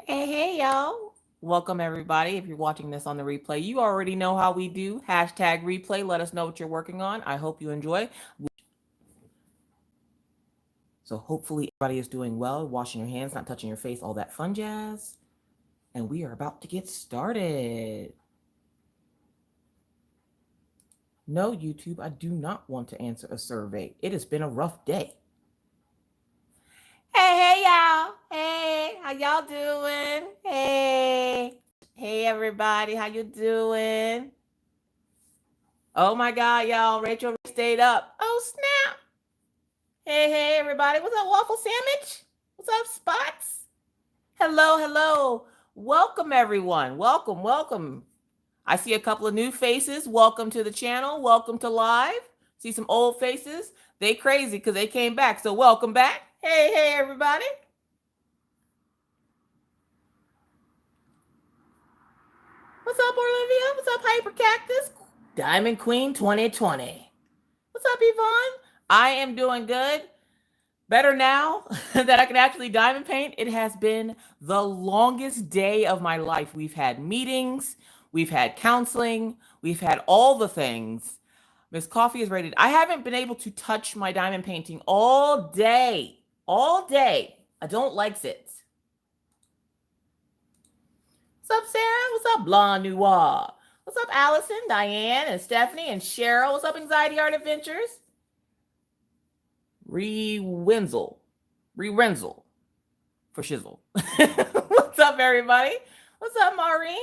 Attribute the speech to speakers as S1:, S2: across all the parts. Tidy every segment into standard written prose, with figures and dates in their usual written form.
S1: Hey, y'all. Welcome, everybody. If you're watching this on the replay, you already know how we do. Hashtag replay. Let us know what you're working on. I hope you enjoy. So, hopefully, everybody is doing well, washing your hands, not touching your face, all that fun jazz. And we are about to get started. No, YouTube, I do not want to answer a survey. It has been a rough day. Hey, y'all. Hey, how y'all doing? Hey, everybody. How you doing? Oh my God, y'all. Rachel stayed up. Oh, snap. Hey, everybody. What's up, Waffle Sandwich? What's up, Spots? Hello. Welcome, everyone. Welcome. I see a couple of new faces. Welcome to the channel. Welcome to live. See some old faces. They crazy because they came back. So welcome back. Hey, everybody. What's up, Olivia? What's up, Hyper Cactus? Diamond Queen 2020. What's up, Yvonne? I am doing good. Better now that I can actually diamond paint. It has been the longest day of my life. We've had meetings, we've had counseling, we've had all the things. Miss Coffee is ready. I haven't been able to touch my diamond painting all day. All day. I don't like it. What's up, Sarah? What's up, Blonde Noir? What's up, Allison, Diane, and Stephanie, and Cheryl? What's up, Anxiety Art Adventures? Re-Wenzel for shizzle. What's up, everybody? What's up, Maureen?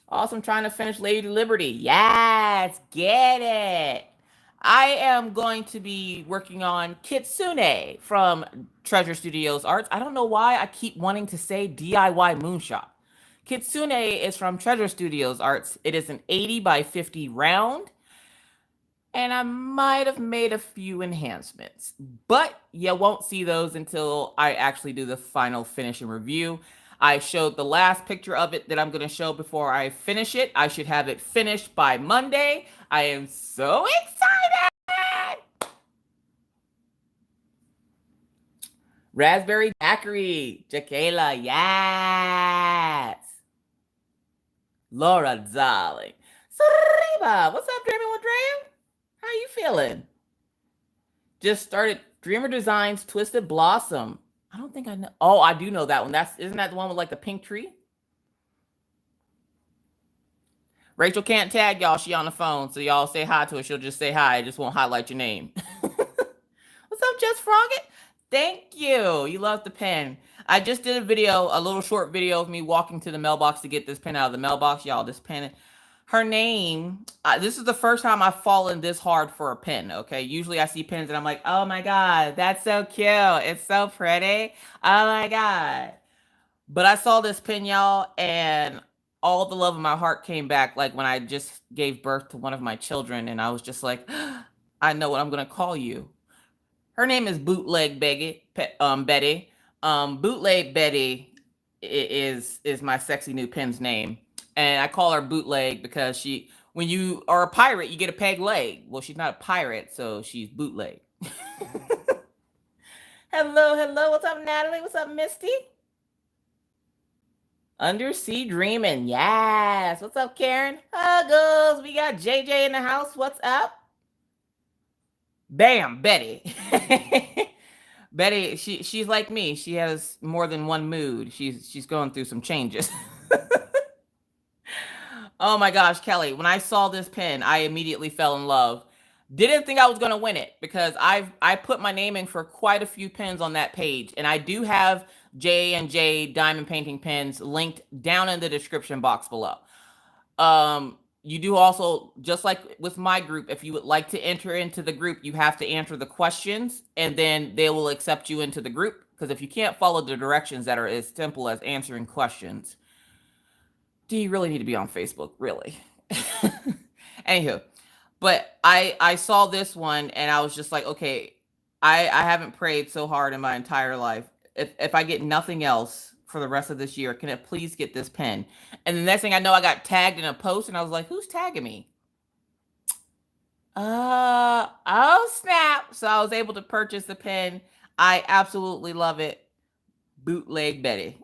S1: Awesome, trying to finish Lady Liberty. Yes, get it. I am going to be working on Kitsune from Treasure Studios Arts. I don't know why I keep wanting to say DIY Moonshot. Kitsune is from Treasure Studios Arts. It is an 80 by 50 round. And I might have made a few enhancements, but you won't see those until I actually do the final finish and review. I showed the last picture of it that I'm going to show before I finish it. I should have it finished by Monday. I am so excited! Raspberry Daiquiri, Jaquela, yes! Laura, darling. Sariba, what's up, Dreaming with Drea? How you feeling? Just started Dreamer Designs Twisted Blossom. I don't think I know. Oh, I do know that one. Isn't that the one with like the pink tree? Rachel can't tag y'all. She on the phone. So y'all say hi to her. She'll just say hi. I just won't highlight your name. What's up, Just Frogget? Thank you. You love the pen. I just did a little short video of me walking to the mailbox to get this pen out of the mailbox. Y'all, this pen, her name, this is the first time I've fallen this hard for a pen, okay? Usually I see pens and I'm like, oh my God, that's so cute. It's so pretty. Oh my God. But I saw this pen, y'all, and all the love of my heart came back like when I just gave birth to one of my children, and I was just like, I know what I'm going to call you. Her name is Bootleg Betty. Bootleg Betty is my sexy new pen's name. And I call her Bootleg because when you are a pirate, you get a peg leg. Well, she's not a pirate, so she's bootleg. Hello. What's up, Natalie? What's up, Misty? Undersea Dreaming. Yes. What's up, Karen? Huggles. We got JJ in the house. What's up? Bam, Betty. Betty, she's like me. She has more than one mood. She's going through some changes. Oh my gosh, Kelly, when I saw this pen, I immediately fell in love. Didn't think I was going to win it because I put my name in for quite a few pens on that page, and I do have J&J diamond painting pens linked down in the description box below. You do also, just like with my group, if you would like to enter into the group, you have to answer the questions and then they will accept you into the group. Because if you can't follow the directions that are as simple as answering questions, do you really need to be on Facebook? Really? Anywho, but I saw this one and I was just like, okay, I haven't prayed so hard in my entire life. If I get nothing else for the rest of this year, can it please get this pen? And the next thing I know, I got tagged in a post and I was like, who's tagging me? Oh snap. So I was able to purchase the pen. I absolutely love it. Bootleg Betty.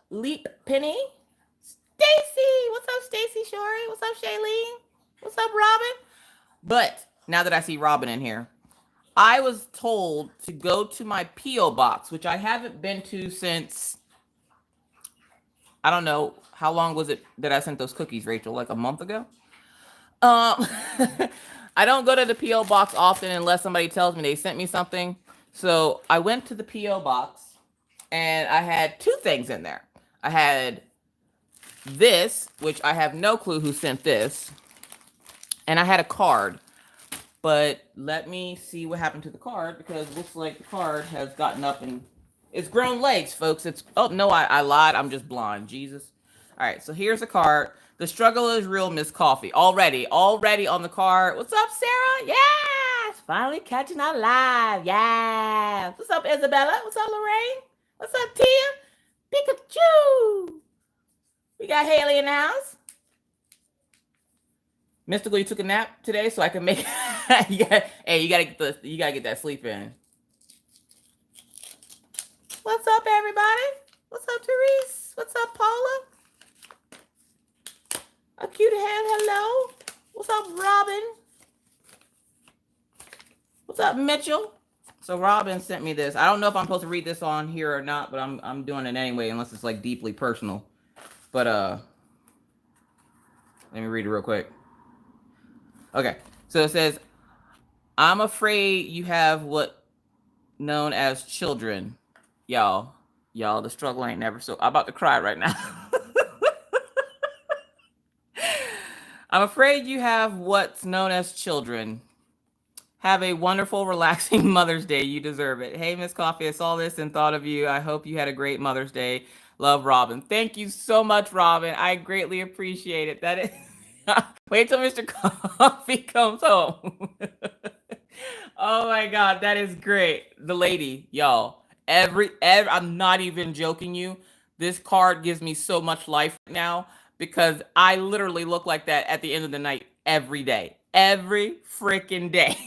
S1: Leap Penny. Stacy. What's up, Stacy Shorey? What's up, Shailene? What's up, Robin? But now that I see Robin in here, I was told to go to my P.O. box, which I haven't been to since, I don't know, how long was it that I sent those cookies, Rachel? Like a month ago? I don't go to the P.O. box often unless somebody tells me they sent me something. So I went to the P.O. box and I had two things in there. I had this, which I have no clue who sent this. And I had a card. But let me see what happened to the card, because it looks like the card has gotten up and it's grown legs, folks. It's, oh, no, I lied. I'm just blonde. Jesus. All right, so here's a card. The struggle is real, Miss Coffee. Already on the card. What's up, Sarah? Yes, finally catching our live. Yes. What's up, Isabella? What's up, Lorraine? What's up, Tia? Pikachu. We got Haley in the house. Mystical, you took a nap today, so I can make. Hey, you gotta get that sleep in. What's up, everybody? What's up, Therese? What's up, Paula? A cute hand, hello. What's up, Robin? What's up, Mitchell? So Robin sent me this. I don't know if I'm supposed to read this on here or not, but I'm doing it anyway, unless it's like deeply personal. But let me read it real quick. Okay, so it says, I'm afraid you have what known as children. Y'all, the struggle ain't never so. I'm about to cry right now. I'm afraid you have what's known as children. Have a wonderful, relaxing Mother's Day. You deserve it. Hey, Miss Coffee, I saw this and thought of you. I hope you had a great Mother's Day. Love, Robin. Thank you so much, Robin. I greatly appreciate it. That is... Wait till Mr. Coffee comes home. Oh my God, that is great. The lady, y'all. Every I'm not even joking you. This card gives me so much life now, because I literally look like that at the end of the night every day. Every freaking day.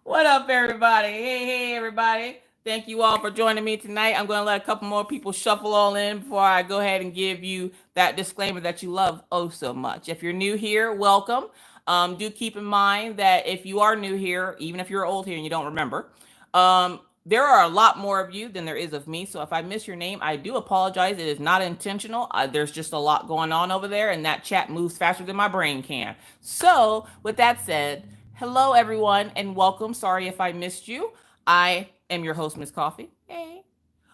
S1: What up, everybody? Hey, everybody. Thank you all for joining me tonight. I'm going to let a couple more people shuffle all in before I go ahead and give you that disclaimer that you love oh so much. If you're new here, welcome. Do keep in mind that if you are new here, even if you're old here and you don't remember, there are a lot more of you than there is of me. So if I miss your name, I do apologize. It is not intentional. There's just a lot going on over there, and that chat moves faster than my brain can. So with that said, hello, everyone, and welcome. Sorry if I missed you. I am your host, Miss Coffee. Hey.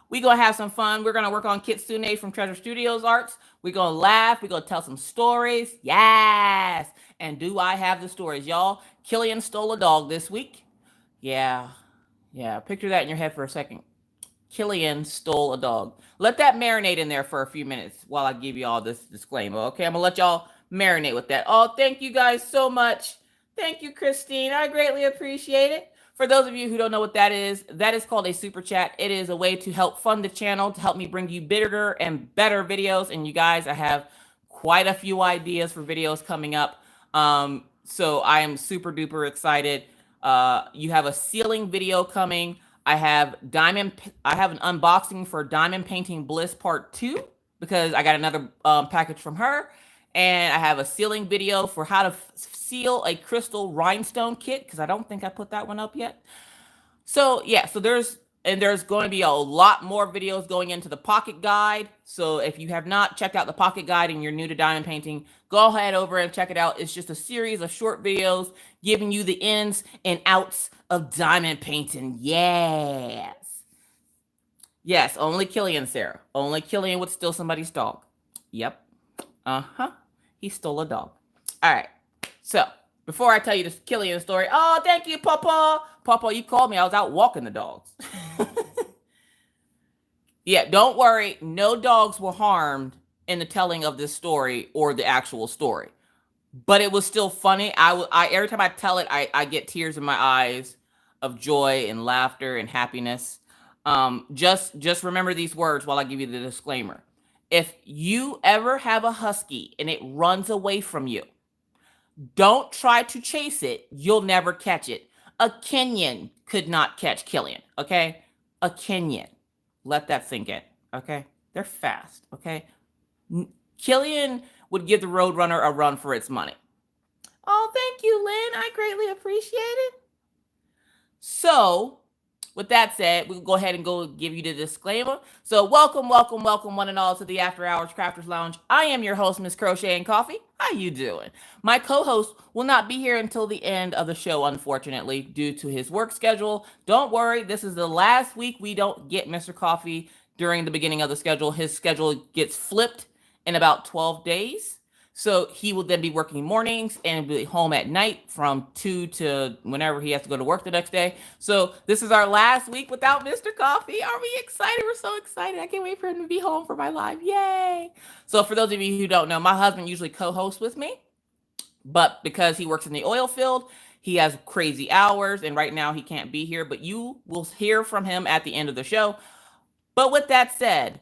S1: We're going to have some fun. We're going to work on Kitsune from Treasure Studios Arts. We're going to laugh. We're going to tell some stories. Yes. And do I have the stories, y'all? Killian stole a dog this week. Yeah. Picture that in your head for a second. Killian stole a dog. Let that marinate in there for a few minutes while I give you all this disclaimer. Okay, I'm going to let y'all marinate with that. Oh, thank you guys so much. Thank you, Christine. I greatly appreciate it. For those of you who don't know what that is called a super chat. It is a way to help fund the channel, to help me bring you bigger and better videos. And you guys, I have quite a few ideas for videos coming up. So I am super duper excited. You have a ceiling video coming. I have an unboxing for Diamond Painting Bliss Part 2, because I got another package from her. And I have a sealing video for how to seal a crystal rhinestone kit, because I don't think I put that one up yet. So yeah, there's going to be a lot more videos going into the pocket guide. So if you have not checked out the pocket guide and you're new to diamond painting, go ahead over and check it out. It's just a series of short videos giving you the ins and outs of diamond painting. Yes, only Killian, Sarah. Only Killian would steal somebody's dog. Yep. He stole a dog. All right. So before I tell you this Killian story, oh, thank you, Papa. Papa, you called me. I was out walking the dogs. Yeah, don't worry. No dogs were harmed in the telling of this story or the actual story. But it was still funny. I every time I tell it, I get tears in my eyes of joy and laughter and happiness. Just remember these words while I give you the disclaimer. If you ever have a husky and it runs away from you, don't try to chase it. You'll never catch it. A Kenyan could not catch Killian, okay? A Kenyan. Let that sink in, okay? They're fast, okay? Killian would give the Roadrunner a run for its money. Oh, thank you, Lynn. I greatly appreciate it. So, with that said, we'll go ahead and go give you the disclaimer. So, welcome, one and all to the After Hours Crafters Lounge. I am your host, Miss Crocheting Coffee. How you doing? My co-host will not be here until the end of the show, unfortunately, due to his work schedule. Don't worry, this is the last week we don't get Mr. Coffee during the beginning of the schedule. His schedule gets flipped in about 12 days. So he will then be working mornings and be home at night from 2 to whenever he has to go to work the next day. So this is our last week without Mr. Coffee. Are we excited? We're so excited. I can't wait for him to be home for my live. Yay. So for those of you who don't know, my husband usually co-hosts with me. But because he works in the oil field, he has crazy hours. And right now he can't be here. But you will hear from him at the end of the show. But with that said,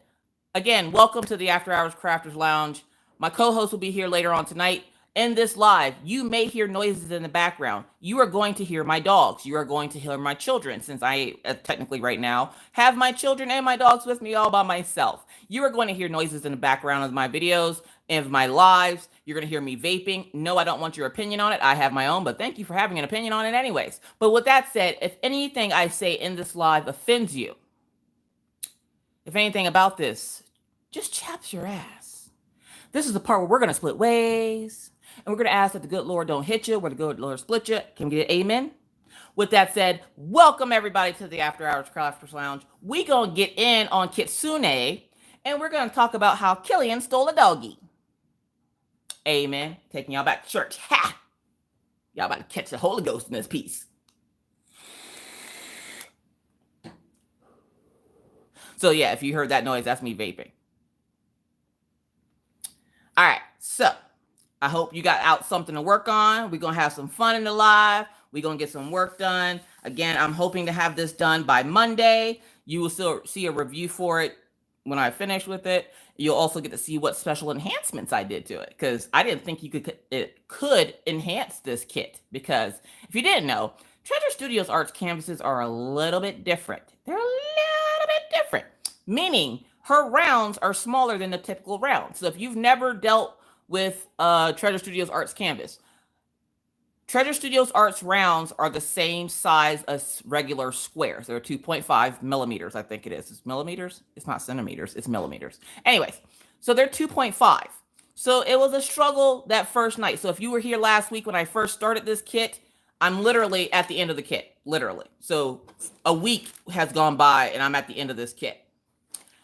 S1: again, welcome to the After Hours Crafters Lounge. My co-host will be here later on tonight. In this live, you may hear noises in the background. You are going to hear my dogs. You are going to hear my children, since I technically right now have my children and my dogs with me all by myself. You are going to hear noises in the background of my videos and of my lives. You're going to hear me vaping. No, I don't want your opinion on it. I have my own, but thank you for having an opinion on it anyways. But with that said, if anything I say in this live offends you, if anything about this just chaps your ass, this is the part where we're going to split ways. And we're going to ask that the good Lord don't hit you, where the good Lord split you. Can we get an amen? With that said, welcome everybody to the After Hours Crafters Lounge. We're going to get in on Kitsune, and we're going to talk about how Killian stole a doggy. Amen. Taking y'all back to church. Ha! Y'all about to catch the Holy Ghost in this piece. So yeah, if you heard that noise, that's me vaping. All right, so I hope you got out something to work on. We're going to have some fun in the live. We're going to get some work done. Again, I'm hoping to have this done by Monday. You will still see a review for it when I finish with it. You'll also get to see what special enhancements I did to it, because I didn't think it could enhance this kit. Because if you didn't know, Treasure Studios Arts canvases are a little bit different. They're a little bit different, meaning her rounds are smaller than the typical round. So if you've never dealt with Treasure Studios Arts canvas, Treasure Studios Arts rounds are the same size as regular squares. They're 2.5 millimeters, I think it is. It's millimeters? It's not centimeters, it's millimeters. Anyways, so they're 2.5. So it was a struggle that first night. So if you were here last week when I first started this kit, I'm literally at the end of the kit, literally. So a week has gone by and I'm at the end of this kit.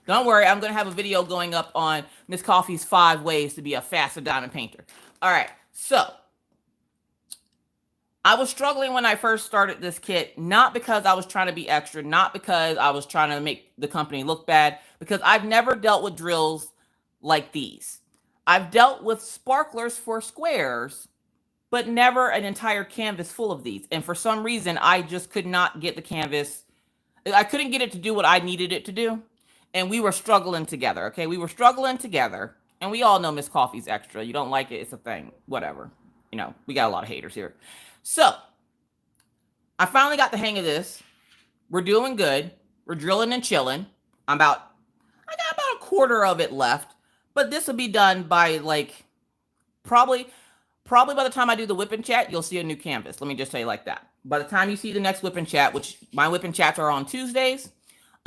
S1: Don't worry, I'm going to have a video going up on Miss Coffee's 5 ways to be a faster diamond painter. All right, so I was struggling when I first started this kit, not because I was trying to be extra, not because I was trying to make the company look bad, because I've never dealt with drills like these. I've dealt with sparklers for squares, but never an entire canvas full of these. And for some reason, I just could not get the canvas. I couldn't get it to do what I needed it to do. And we were struggling together, okay? We were struggling together. And we all know Miss Coffee's extra. You don't like it, it's a thing. Whatever. You know, we got a lot of haters here. So, I finally got the hang of this. We're doing good. We're drilling and chilling. I got about a quarter of it left. But this will be done by, like, probably by the time I do the whip and chat, you'll see a new canvas. Let me just say like that. By the time you see the next whip and chat, which my whip and chats are on Tuesdays.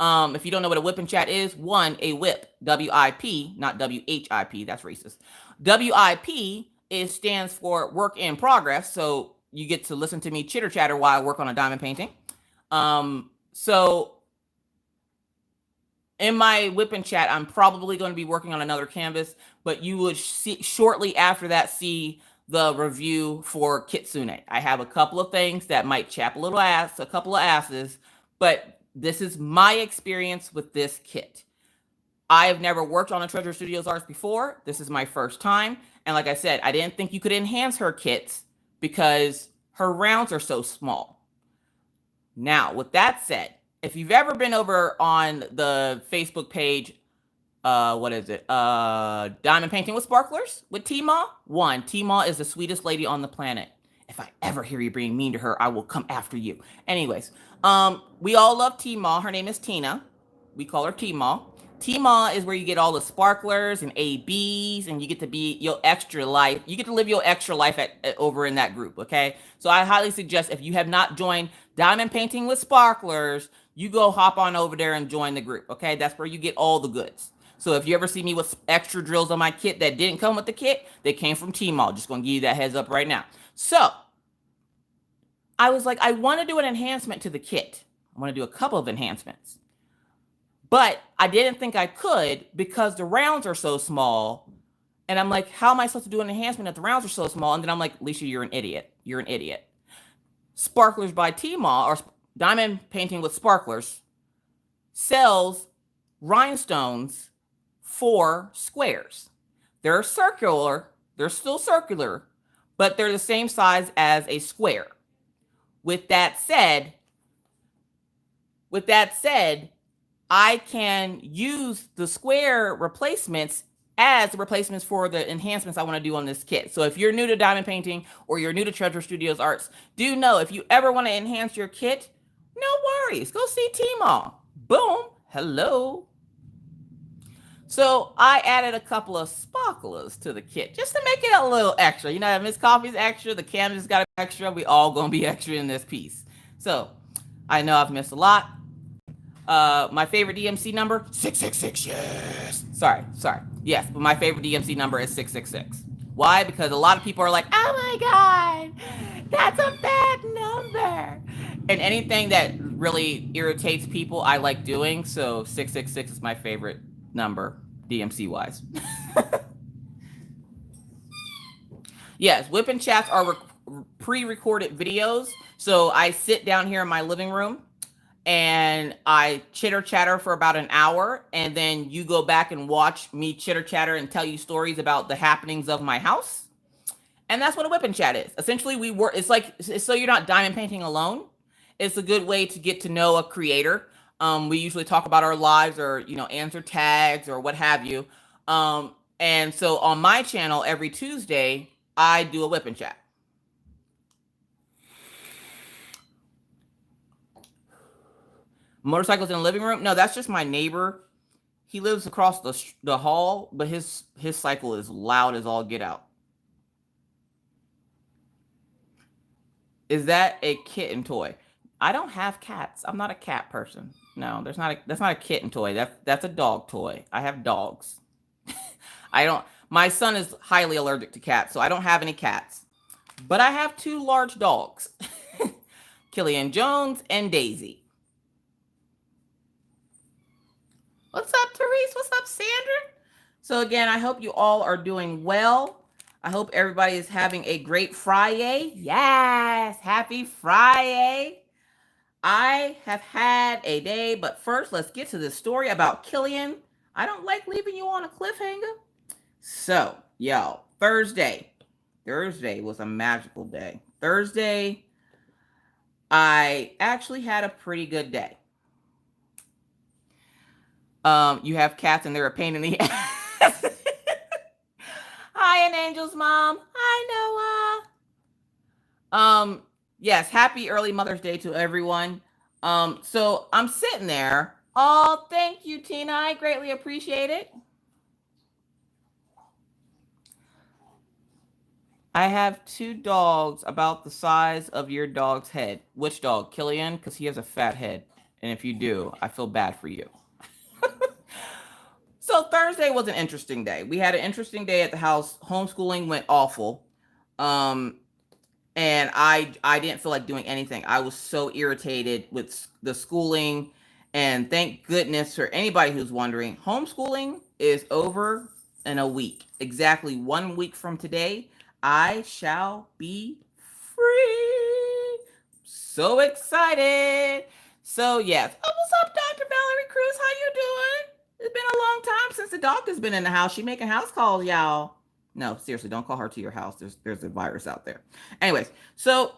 S1: If you don't know what a whip and chat is, a whip, W-I-P, not W-H-I-P, that's racist. W-I-P stands for work in progress. So you get to listen to me chitter chatter while I work on a diamond painting. So in my whip and chat, I'm probably going to be working on another canvas, but you would see shortly after that see the review for Kitsune. I have a couple of things that might chap a couple of asses, but this is my experience with this kit. I have never worked on a Treasure Studios Arts before. This is my first time. And like I said, I didn't think you could enhance her kits because her rounds are so small. Now, with that said, if you've ever been over on the Facebook page, Diamond Painting with Sparklers with T-Ma. T-Ma is the sweetest lady on the planet. If I ever hear you being mean to her, I will come after you. Anyways, we all love T-Ma. Her name is Tina. we call her T-Ma. T-Ma is where you get all the sparklers and ABs, and you get to be your extra life. You get to live your extra life over in that group, okay? So I highly suggest, if you have not joined Diamond Painting with Sparklers, you go hop on over there and join the group, okay? That's where you get all the goods. So if you ever see me with extra drills on my kit that didn't come with the kit, they came from T-Ma. Just gonna give you that heads up right now. So I was like, I want to do an enhancement to the kit. I want to do a couple of enhancements. But I didn't think I could because the rounds are so small. And I'm like, how am I supposed to do an enhancement if the rounds are so small? And then I'm like, Alishia, you're an idiot. You're an idiot. Sparklers by T-Ma, or Diamond Painting with Sparklers, sells rhinestones for squares. They're circular. They're still circular, but they're the same size as a square. With that said, I can use the square replacements as replacements for the enhancements I want to do on this kit. So if you're new to diamond painting or you're new to Treasure Studios Arts, do know if you ever want to enhance your kit, no worries. Go see T-Ma. Boom. Hello. So I added a couple of sparklers to the kit just to make it a little extra. You know, Miss Coffee's extra, the canvas got extra. We all gonna be extra in this piece. So I know I've missed a lot. My favorite DMC number, 666. Yes. Sorry. Yes, but my favorite DMC number is 666. Why? Because a lot of people are like, oh my God, that's a bad number. And anything that really irritates people, I like doing. So 666 is my favorite number, DMC wise. Yes, whip and chats are pre-recorded videos. So I sit down here in my living room and I chitter chatter for about an hour, and then you go back and watch me chitter chatter and tell you stories about the happenings of my house. And that's what a whip and chat is. Essentially, it's so you're not diamond painting alone. It's a good way to get to know a creator. We usually talk about our lives, or, you know, answer tags or what have you. And so on my channel every Tuesday, I do a whip and chat. Motorcycles in the living room? No, that's just my neighbor. He lives across the hall, but his cycle is loud as all get out. Is that a kitten toy? I don't have cats. I'm not a cat person. No, that's not a kitten toy. That's a dog toy. I have dogs. My son is highly allergic to cats, so I don't have any cats. But I have 2 large dogs. Killian Jones and Daisy. What's up, Therese? What's up, Sandra? So again, I hope you all are doing well. I hope everybody is having a great Friday. Yes, happy Friday. I have had a day, but first let's get to the story about Killian. I don't like leaving you on a cliffhanger. So, y'all, Thursday was a magical day. Thursday, I actually had a pretty good day. You have cats and they're a pain in the ass. Hi, and Angel's mom. Hi, Noah. Yes, happy early Mother's Day to everyone. So I'm sitting there. Oh, thank you, Tina. I greatly appreciate it. I have 2 dogs about the size of your dog's head. Which dog? Killian? Because he has a fat head. And if you do, I feel bad for you. So Thursday was an interesting day. We had an interesting day at the house. Homeschooling went awful. And I didn't feel like doing anything. I was so irritated with the schooling. And thank goodness, for anybody who's wondering, homeschooling is over in a week. Exactly 1 week from today, I shall be free. So excited. So yes. Oh, what's up, Dr. Valerie Cruz? How you doing? It's been a long time since the doctor's been in the house. She making house calls, y'all. No, seriously, don't call her to your house. There's a virus out there. Anyways, so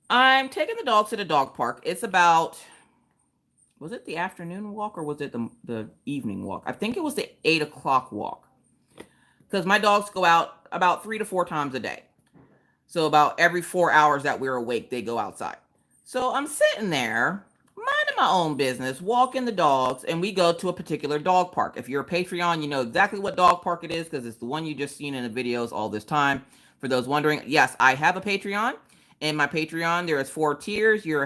S1: I'm taking the dogs to the dog park. It's about, was it the afternoon walk or was it the evening walk? I think it was the 8 o'clock walk. Because my dogs go out about 3 to 4 times a day. So about every 4 hours that we're awake, they go outside. So I'm sitting there, minding my own business, walking the dogs, and we go to a particular dog park. If you're a Patreon, you know exactly what dog park it is because it's the one you just seen in the videos all this time. For those wondering, yes, I have a Patreon. In my Patreon, there is 4 tiers. You're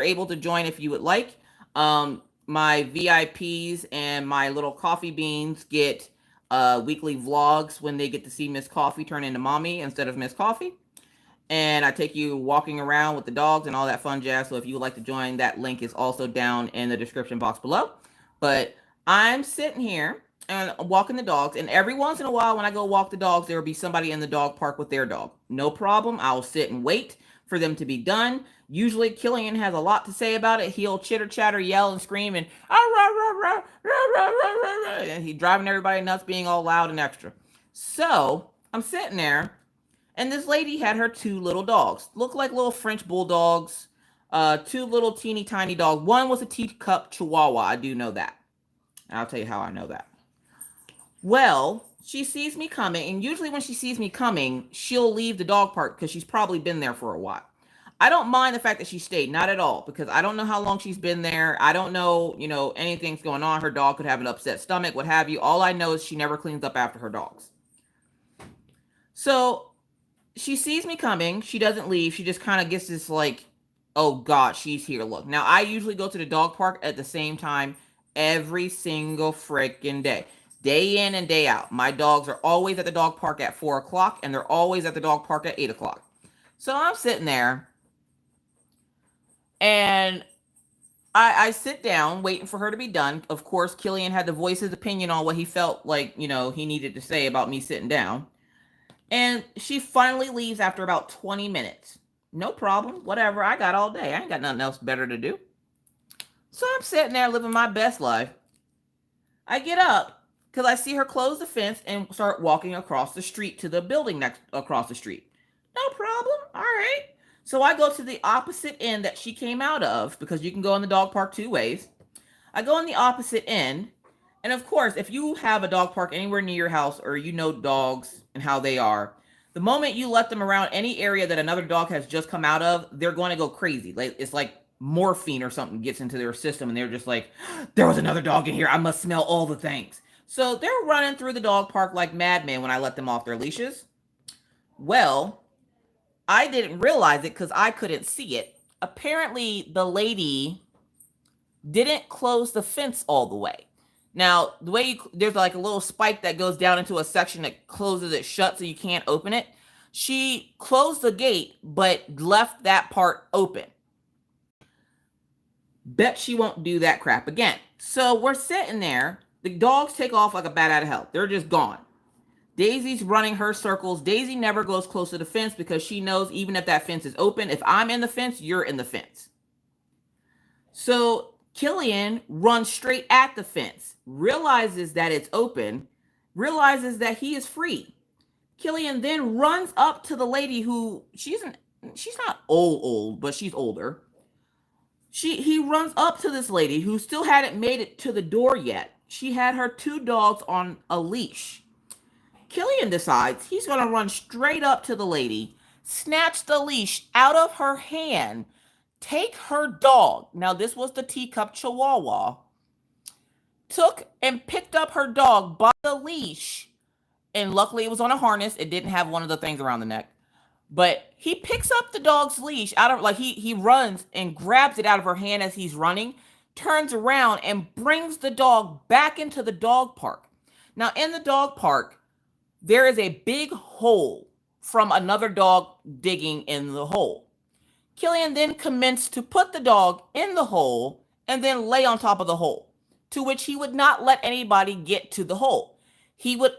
S1: able to join if you would like. My VIPs and my little coffee beans get weekly vlogs when they get to see Miss Coffee turn into mommy instead of Miss Coffee. And I take you walking around with the dogs and all that fun jazz. So if you would like to join, that link is also down in the description box below. But I'm sitting here and walking the dogs, and every once in a while when I go walk the dogs, there will be somebody in the dog park with their dog. No problem. I'll sit and wait for them to be done. Usually Killian has a lot to say about it. He'll chitter chatter, yell and scream, and and he's driving everybody nuts, being all loud and extra. So I'm sitting there, and this lady had her 2 little dogs. Looked like little French bulldogs. 2 little teeny tiny dogs. One was a teacup chihuahua. I do know that. I'll tell you how I know that. Well, she sees me coming, and usually when she sees me coming, she'll leave the dog park because she's probably been there for a while. I don't mind the fact that she stayed, not at all, because I don't know how long she's been there. I don't know, anything's going on. Her dog could have an upset stomach, what have you. All I know is she never cleans up after her dogs. So she sees me coming. She doesn't leave. She just kind of gets this like, oh God, she's here. Look, now I usually go to the dog park at the same time every single freaking day. Day in and day out. My dogs are always at the dog park at 4 o'clock, and they're always at the dog park at 8 o'clock. So I'm sitting there, and I sit down waiting for her to be done. Of course, Killian had to voice his opinion on what he felt like, he needed to say about me sitting down. And she finally leaves after about 20 minutes. No problem. Whatever. I got all day. I ain't got nothing else better to do. So I'm sitting there living my best life. I get up because I see her close the fence and start walking across the street to the building next across the street. No problem. All right. So I go to the opposite end that she came out of, because you can go in the dog park 2 ways. I go in the opposite end. And of course, if you have a dog park anywhere near your house, or you know dogs and how they are, the moment you let them around any area that another dog has just come out of, they're going to go crazy. Like, it's like morphine or something gets into their system, and they're just like, there was another dog in here. I must smell all the things. So they're running through the dog park like madmen when I let them off their leashes. Well, I didn't realize it because I couldn't see it. Apparently, the lady didn't close the fence all the way. Now, the way there's like a little spike that goes down into a section that closes it shut so you can't open it. She closed the gate, but left that part open. Bet she won't do that crap again. So we're sitting there. The dogs take off like a bat out of hell. They're just gone. Daisy's running her circles. Daisy never goes close to the fence because she knows even if that fence is open, if I'm in the fence, you're in the fence. So Killian runs straight at the fence, realizes that it's open, realizes that he is free. Killian then runs up to the lady who, she's not old, but she's older. He runs up to this lady who still hadn't made it to the door yet. She had her 2 dogs on a leash. Killian decides he's going to run straight up to the lady, snatch the leash out of her hand, take her dog. Now, this was the teacup chihuahua. Took and picked up her dog by the leash. And luckily, it was on a harness. It didn't have one of the things around the neck. But he picks up the dog's leash out of, like, he runs and grabs it out of her hand as he's running, turns around and brings the dog back into the dog park. Now, in the dog park, there is a big hole from another dog digging in the hole. Killian then commenced to put the dog in the hole and then lay on top of the hole, to which he would not let anybody get to the hole. He would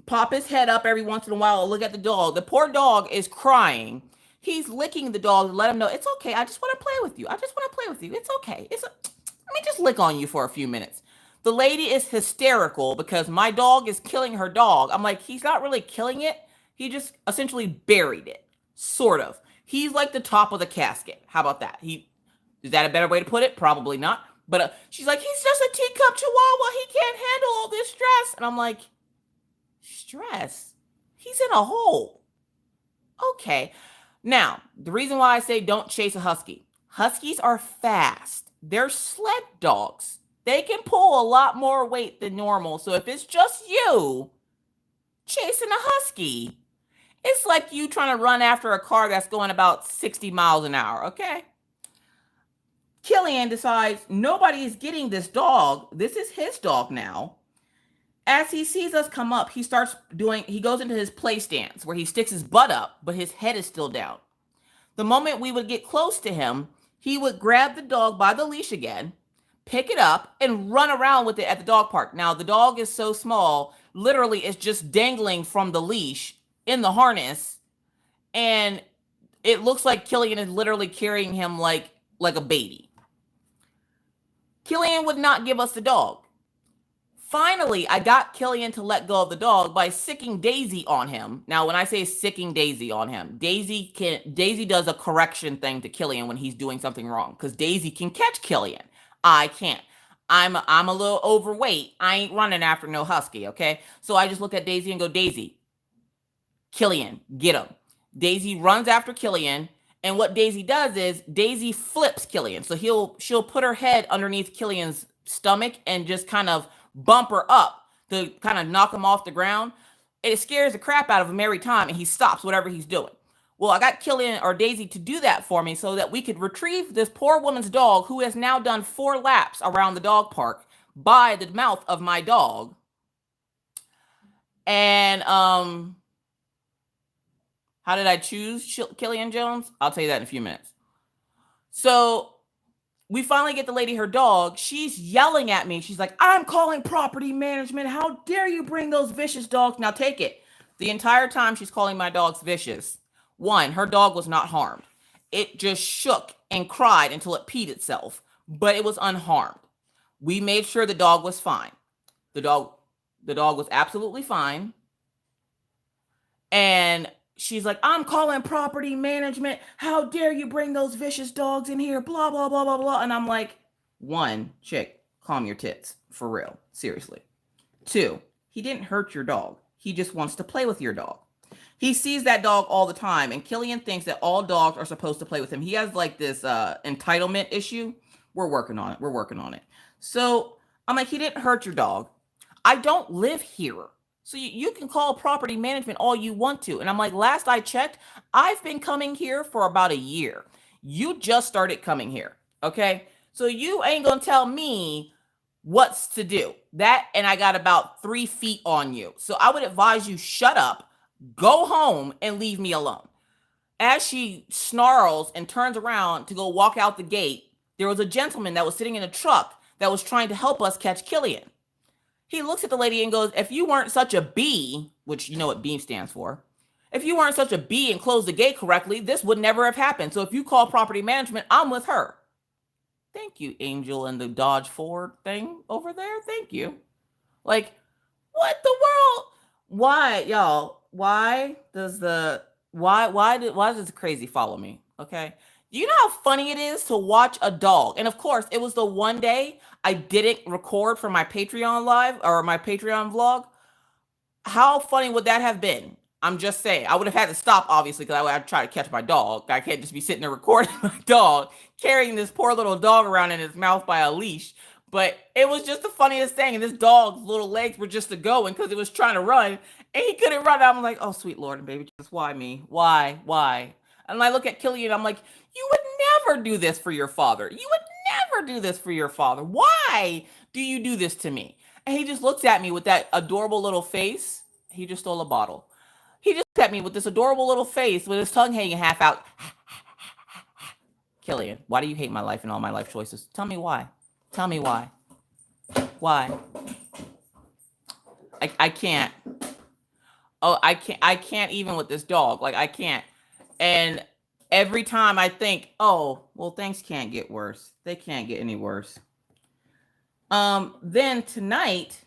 S1: pop his head up every once in a while and look at the dog. The poor dog is crying. He's licking the dog to let him know, it's okay. I just want to play with you. I just want to play with you. It's okay. Let me just lick on you for a few minutes. The lady is hysterical because my dog is killing her dog. I'm like, he's not really killing it. He just essentially buried it. Sort of. He's like the top of the casket. How about that? Is that a better way to put it? Probably not. But she's like, he's just a teacup chihuahua. He can't handle all this stress. And I'm like, stress? He's in a hole. Okay. Now, the reason why I say don't chase a husky. Huskies are fast. they're sled dogs. They can pull a lot more weight than normal. So if it's just you chasing a husky, it's like you trying to run after a car that's going about 60 miles an hour, okay? Killian decides nobody is getting this dog. This is his dog now. As he sees us come up, he goes into his play stance where he sticks his butt up, but his head is still down. The moment we would get close to him, he would grab the dog by the leash again, pick it up, and run around with it at the dog park. Now, the dog is so small, literally it's just dangling from the leash in the harness, and it looks like Killian is literally carrying him like a baby. Killian would not give us the dog. Finally, I got Killian to let go of the dog by sicking Daisy on him. Now, when I say sicking Daisy on him, Daisy does a correction thing to Killian when he's doing something wrong, because Daisy can catch Killian. I can't. I'm a little overweight. I ain't running after no husky, okay? So I just look at Daisy and go, Daisy, Killian, get him. Daisy runs after Killian, and what Daisy does is Daisy flips Killian. So she'll put her head underneath Killian's stomach and just kind of bump her up to kind of knock him off the ground. It scares the crap out of him every time, and he stops whatever he's doing. Well, I got Killian or Daisy to do that for me so that we could retrieve this poor woman's dog, who has now done 4 laps around the dog park by the mouth of my dog. And how did I choose Killian Jones? I'll tell you that in a few minutes. So we finally get the lady her dog. She's yelling at me. She's like, I'm calling property management. How dare you bring those vicious dogs? Now take it. The entire time she's calling my dogs vicious. 1, her dog was not harmed. It just shook and cried until it peed itself, but it was unharmed. We made sure the dog was fine. The dog was absolutely fine. And she's like, I'm calling property management. How dare you bring those vicious dogs in here? Blah, blah, blah, blah, blah. And I'm like, 1, chick, calm your tits. For real. Seriously. 2, he didn't hurt your dog. He just wants to play with your dog. He sees that dog all the time, and Killian thinks that all dogs are supposed to play with him. He has like this entitlement issue. We're working on it. So I'm like, he didn't hurt your dog. I don't live here. So you can call property management all you want to. And I'm like, last I checked, I've been coming here for about a year. You just started coming here, okay? So you ain't gonna tell me what's to do. That, and I got about 3 feet on you. So I would advise you shut up, go home, and leave me alone. As she snarls and turns around to go walk out the gate, there was a gentleman that was sitting in a truck that was trying to help us catch Killian. He looks at the lady and goes, if you weren't such a bee, which you know what beam stands for, if you weren't such a bee and closed the gate correctly, this would never have happened. So if you call property management, I'm with her. Thank you, Angel, and the Dodge Ford thing over there. Thank you. Like, what the world? Why, y'all? Why does this crazy follow me? Okay. You know how funny it is to watch a dog? And of course, it was the one day I didn't record for my Patreon live or my Patreon vlog. How funny would that have been? I'm just saying. I would have had to stop, obviously, because I would have to try to catch my dog. I can't just be sitting there recording my dog, carrying this poor little dog around in his mouth by a leash. But it was just the funniest thing. And this dog's little legs were just going because it was trying to run. And he couldn't run. I'm like, oh, sweet Lord and baby, just why me? Why? And I look at Killian, I'm like, you would never do this for your father. You would never do this for your father. Why do you do this to me? And he just looks at me with that adorable little face. He just stole a bottle. He just looked at me with this adorable little face with his tongue hanging half out. Killian, why do you hate my life and all my life choices? Tell me why. Tell me why. Why? I can't. Oh, I can't even with this dog. Like, I can't. And every time I think, oh, well, things can't get worse. They can't get any worse. Then tonight,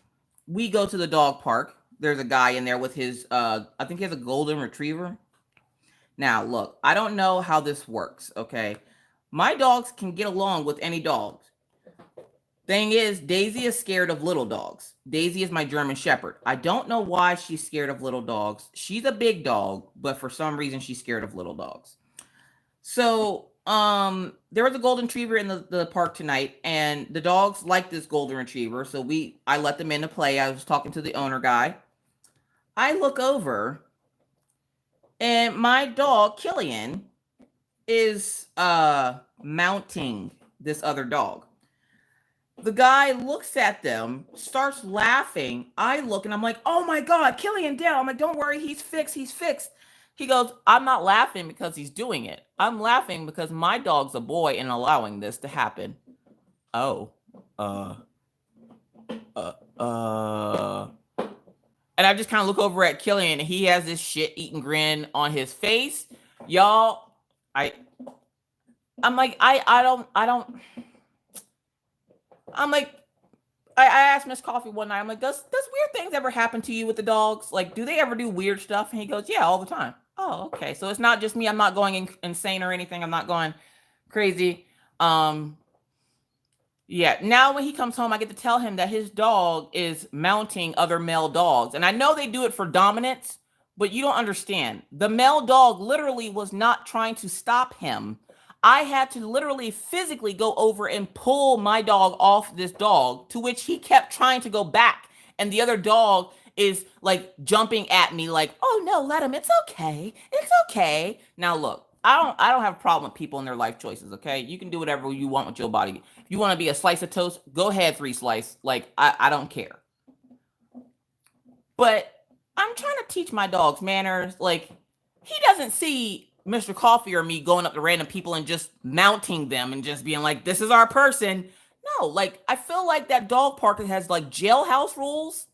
S1: we go to the dog park. There's a guy in there with his, I think he has a golden retriever. Now, look, I don't know how this works, okay? My dogs can get along with any dogs. Thing is, Daisy is scared of little dogs. Daisy is my German Shepherd. I don't know why she's scared of little dogs. She's a big dog, but for some reason, she's scared of little dogs. So There was a golden retriever in the park tonight, and the dogs like this golden retriever, so I let them in to play. I was talking to the owner guy. I look over, and my dog Killian is mounting this other dog. The guy looks at them, starts laughing. I look and I'm like, oh my God, Killian down. I'm like, don't worry, he's fixed. He goes, I'm not laughing because he's doing it. I'm laughing because my dog's a boy and allowing this to happen. Oh, and I just kind of look over at Killian, and he has this shit-eating grin on his face. Y'all, I'm like, I'm like, I asked Miss Coffee one night, I'm like, does weird things ever happen to you with the dogs? Like, do they ever do weird stuff? And he goes, yeah, all the time. Oh, okay. So it's not just me. I'm not going insane or anything. I'm not going crazy. Yeah. Now when he comes home, I get to tell him that his dog is mounting other male dogs. And I know they do it for dominance, but you don't understand. The male dog literally was not trying to stop him. I had to literally physically go over and pull my dog off this dog, to which he kept trying to go back. And the other dog is like jumping at me like, oh no, let him. It's okay. It's okay. Now look, I don't have a problem with people and their life choices, okay? You can do whatever you want with your body. If you want to be a slice of toast, go ahead, 3 slice. Like, I don't care. But I'm trying to teach my dogs manners. Like, he doesn't see Mr. Coffee or me going up to random people and just mounting them and just being like, this is our person. No, like, I feel like that dog park has like jailhouse rules,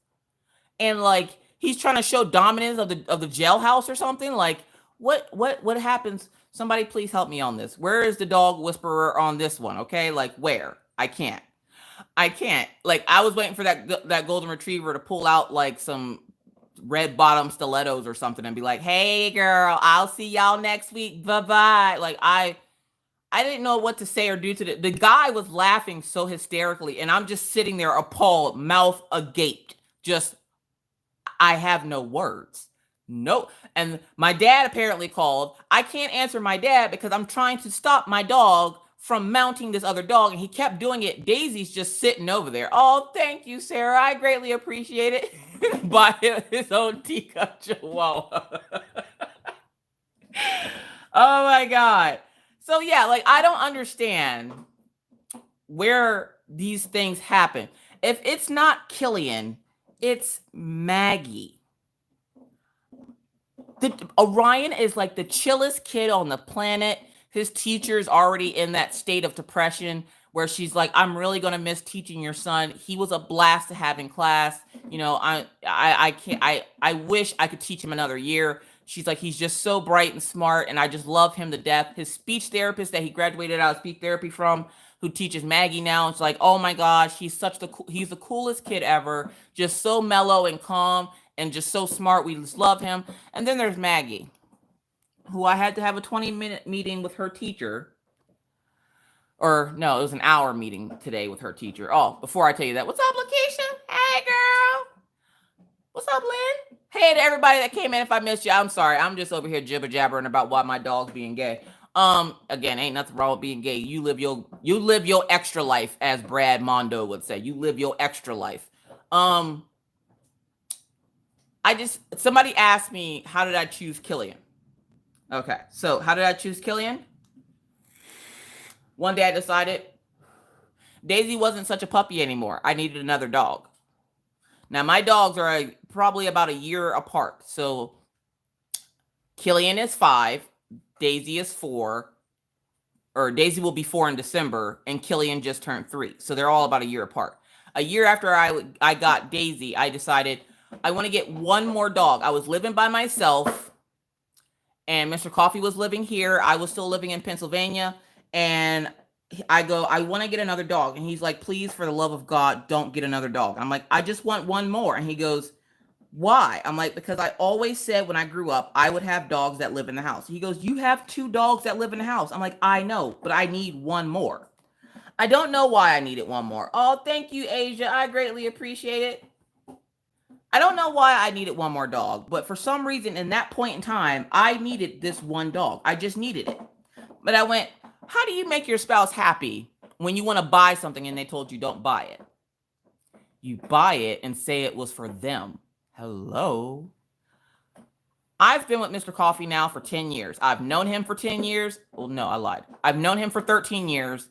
S1: and like he's trying to show dominance of the jailhouse or something. Like, what happens? Somebody please help me on this. Where is the dog whisperer on this one? Okay, like, where? I can't. Like, I was waiting for that golden retriever to pull out like some red bottom stilettos or something and be like, hey girl, I'll see y'all next week, bye-bye. Like, I didn't know what to say or do to the guy was laughing so hysterically, and I'm just sitting there appalled, mouth agape, just, I have no words. No. And my dad apparently called. I can't answer my dad because I'm trying to stop my dog from mounting this other dog, and he kept doing it. Daisy's just sitting over there. Oh, thank you, Sarah. I greatly appreciate it. By his own teacup chihuahua. Oh my God. So yeah, like, I don't understand where these things happen. If it's not Killian, it's Maggie. Orion is like the chillest kid on the planet. His teacher's already in that state of depression where she's like, I'm really going to miss teaching your son. He was a blast to have in class. You know, I wish I could teach him another year. She's like, he's just so bright and smart, and I just love him to death. His speech therapist that he graduated out of speech therapy from, who teaches Maggie now, it's like, oh my gosh, he's the coolest kid ever. Just so mellow and calm and just so smart. We just love him. And then there's Maggie, who I had to have a 20-minute meeting with her teacher. Or no, it was an hour meeting today with her teacher. Oh, before I tell you that, what's up, Lakeisha? Hey, girl. What's up, Lynn? Hey to everybody that came in. If I missed you, I'm sorry. I'm just over here jibber jabbering about why my dog's being gay. Again, ain't nothing wrong with being gay. You live your extra life, as Brad Mondo would say. You live your extra life. Somebody asked me, how did I choose Killian? Okay, so how did I choose Killian? One day I decided Daisy wasn't such a puppy anymore. I needed another dog. Now, my dogs are probably about a year apart. So Killian is 5, Daisy is 4, or Daisy will be 4 in December, and Killian just turned 3. So they're all about a year apart. A year after I got Daisy, I decided I want to get one more dog. I was living by myself, and Mr. Coffee was living here. I was still living in Pennsylvania, and I go, I want to get another dog. And he's like, please, for the love of God, don't get another dog. I'm like, I just want one more. And he goes, why? I'm like, because I always said when I grew up, I would have dogs that live in the house. He goes, you have 2 dogs that live in the house. I'm like, I know, but I need one more. I don't know why I needed one more. Oh, thank you, Asia. I greatly appreciate it. I don't know why I needed one more dog, but for some reason in that point in time, I needed this one dog. I just needed it. But I went, How do you make your spouse happy when you want to buy something and they told you don't buy it? You buy it and say it was for them. Hello? I've been with Mr. Coffee now for 10 years. I've known him for 10 years. Well, no, I lied. I've known him for 13 years.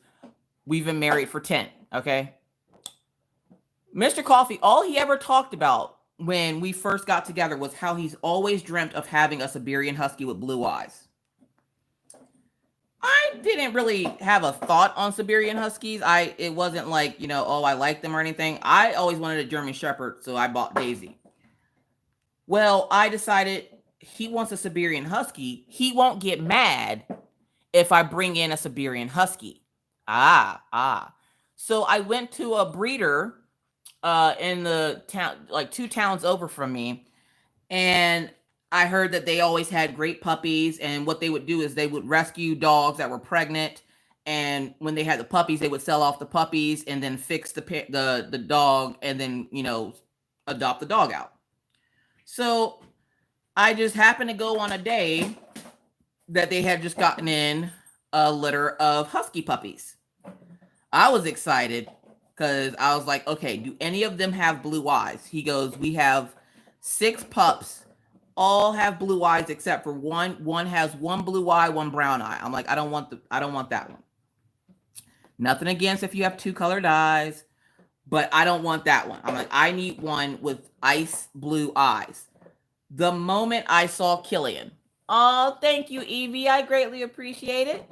S1: We've been married for 10, okay? Mr. Coffee, all he ever talked about when we first got together was how he's always dreamt of having a Siberian Husky with blue eyes. I didn't really have a thought on Siberian Huskies. It wasn't like, oh, I like them or anything. I always wanted a German Shepherd, so I bought Daisy. Well, I decided he wants a Siberian Husky. He won't get mad if I bring in a Siberian Husky. So I went to a breeder in the town, like 2 towns over from me, and I heard that they always had great puppies, and what they would do is they would rescue dogs that were pregnant, and when they had the puppies, they would sell off the puppies and then fix the dog, and then adopt the dog out. So I just happened to go on a day that they had just gotten in a litter of husky puppies. I was excited because I was like, okay, do any of them have blue eyes? He goes, we have 6 pups. All have blue eyes except for one. One has 1 blue eye, 1 brown eye. I'm like, I don't want that one. Nothing against if you have 2 colored eyes, but I don't want that one. I'm like, I need one with ice blue eyes. The moment I saw Killian, oh, thank you, Evie. I greatly appreciate it.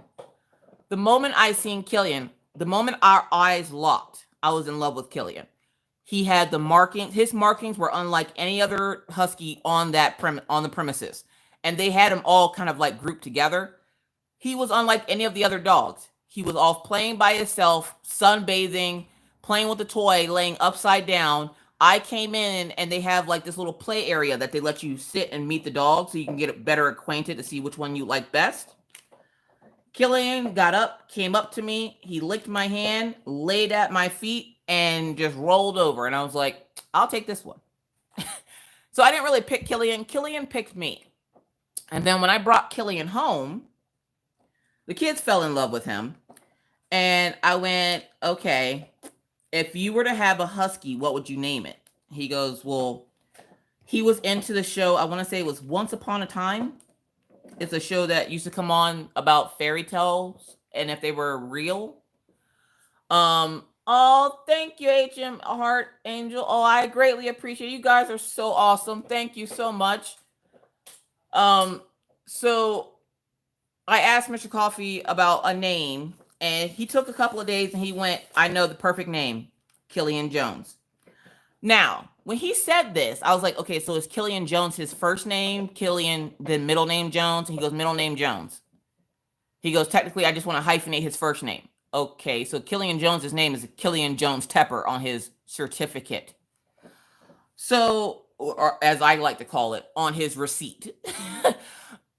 S1: The moment I seen Killian, the moment our eyes locked, I was in love with Killian. He had the markings. His markings were unlike any other husky on the premises, and they had them all kind of like grouped together. He was unlike any of the other dogs. He was off playing by himself, sunbathing, playing with the toy, laying upside down. I came in and they have like this little play area that they let you sit and meet the dog so you can get better acquainted to see which one you like best. Killian got up, came up to me. He licked my hand, laid at my feet, and just rolled over. And I was like, I'll take this one. So I didn't really pick Killian. Killian picked me. And then when I brought Killian home, the kids fell in love with him. And I went, okay, if you were to have a husky, what would you name it? He goes, well, he was into the show. I want to say it was Once Upon a Time. It's a show that used to come on about fairy tales and if they were real. Oh, thank you, HM Heart Angel. Oh, I greatly appreciate it. You guys are so awesome. Thank you so much. So I asked Mr. Coffee about a name, and he took a couple of days and he went, I know the perfect name, Killian Jones. Now, when he said this, I was like, okay, so is Killian Jones his first name, Killian, then middle name Jones? And he goes, middle name Jones. He goes, technically, I just want to hyphenate his first name. Okay, so Killian Jones's name is Killian Jones Tepper on his certificate. So, or as I like to call it, on his receipt.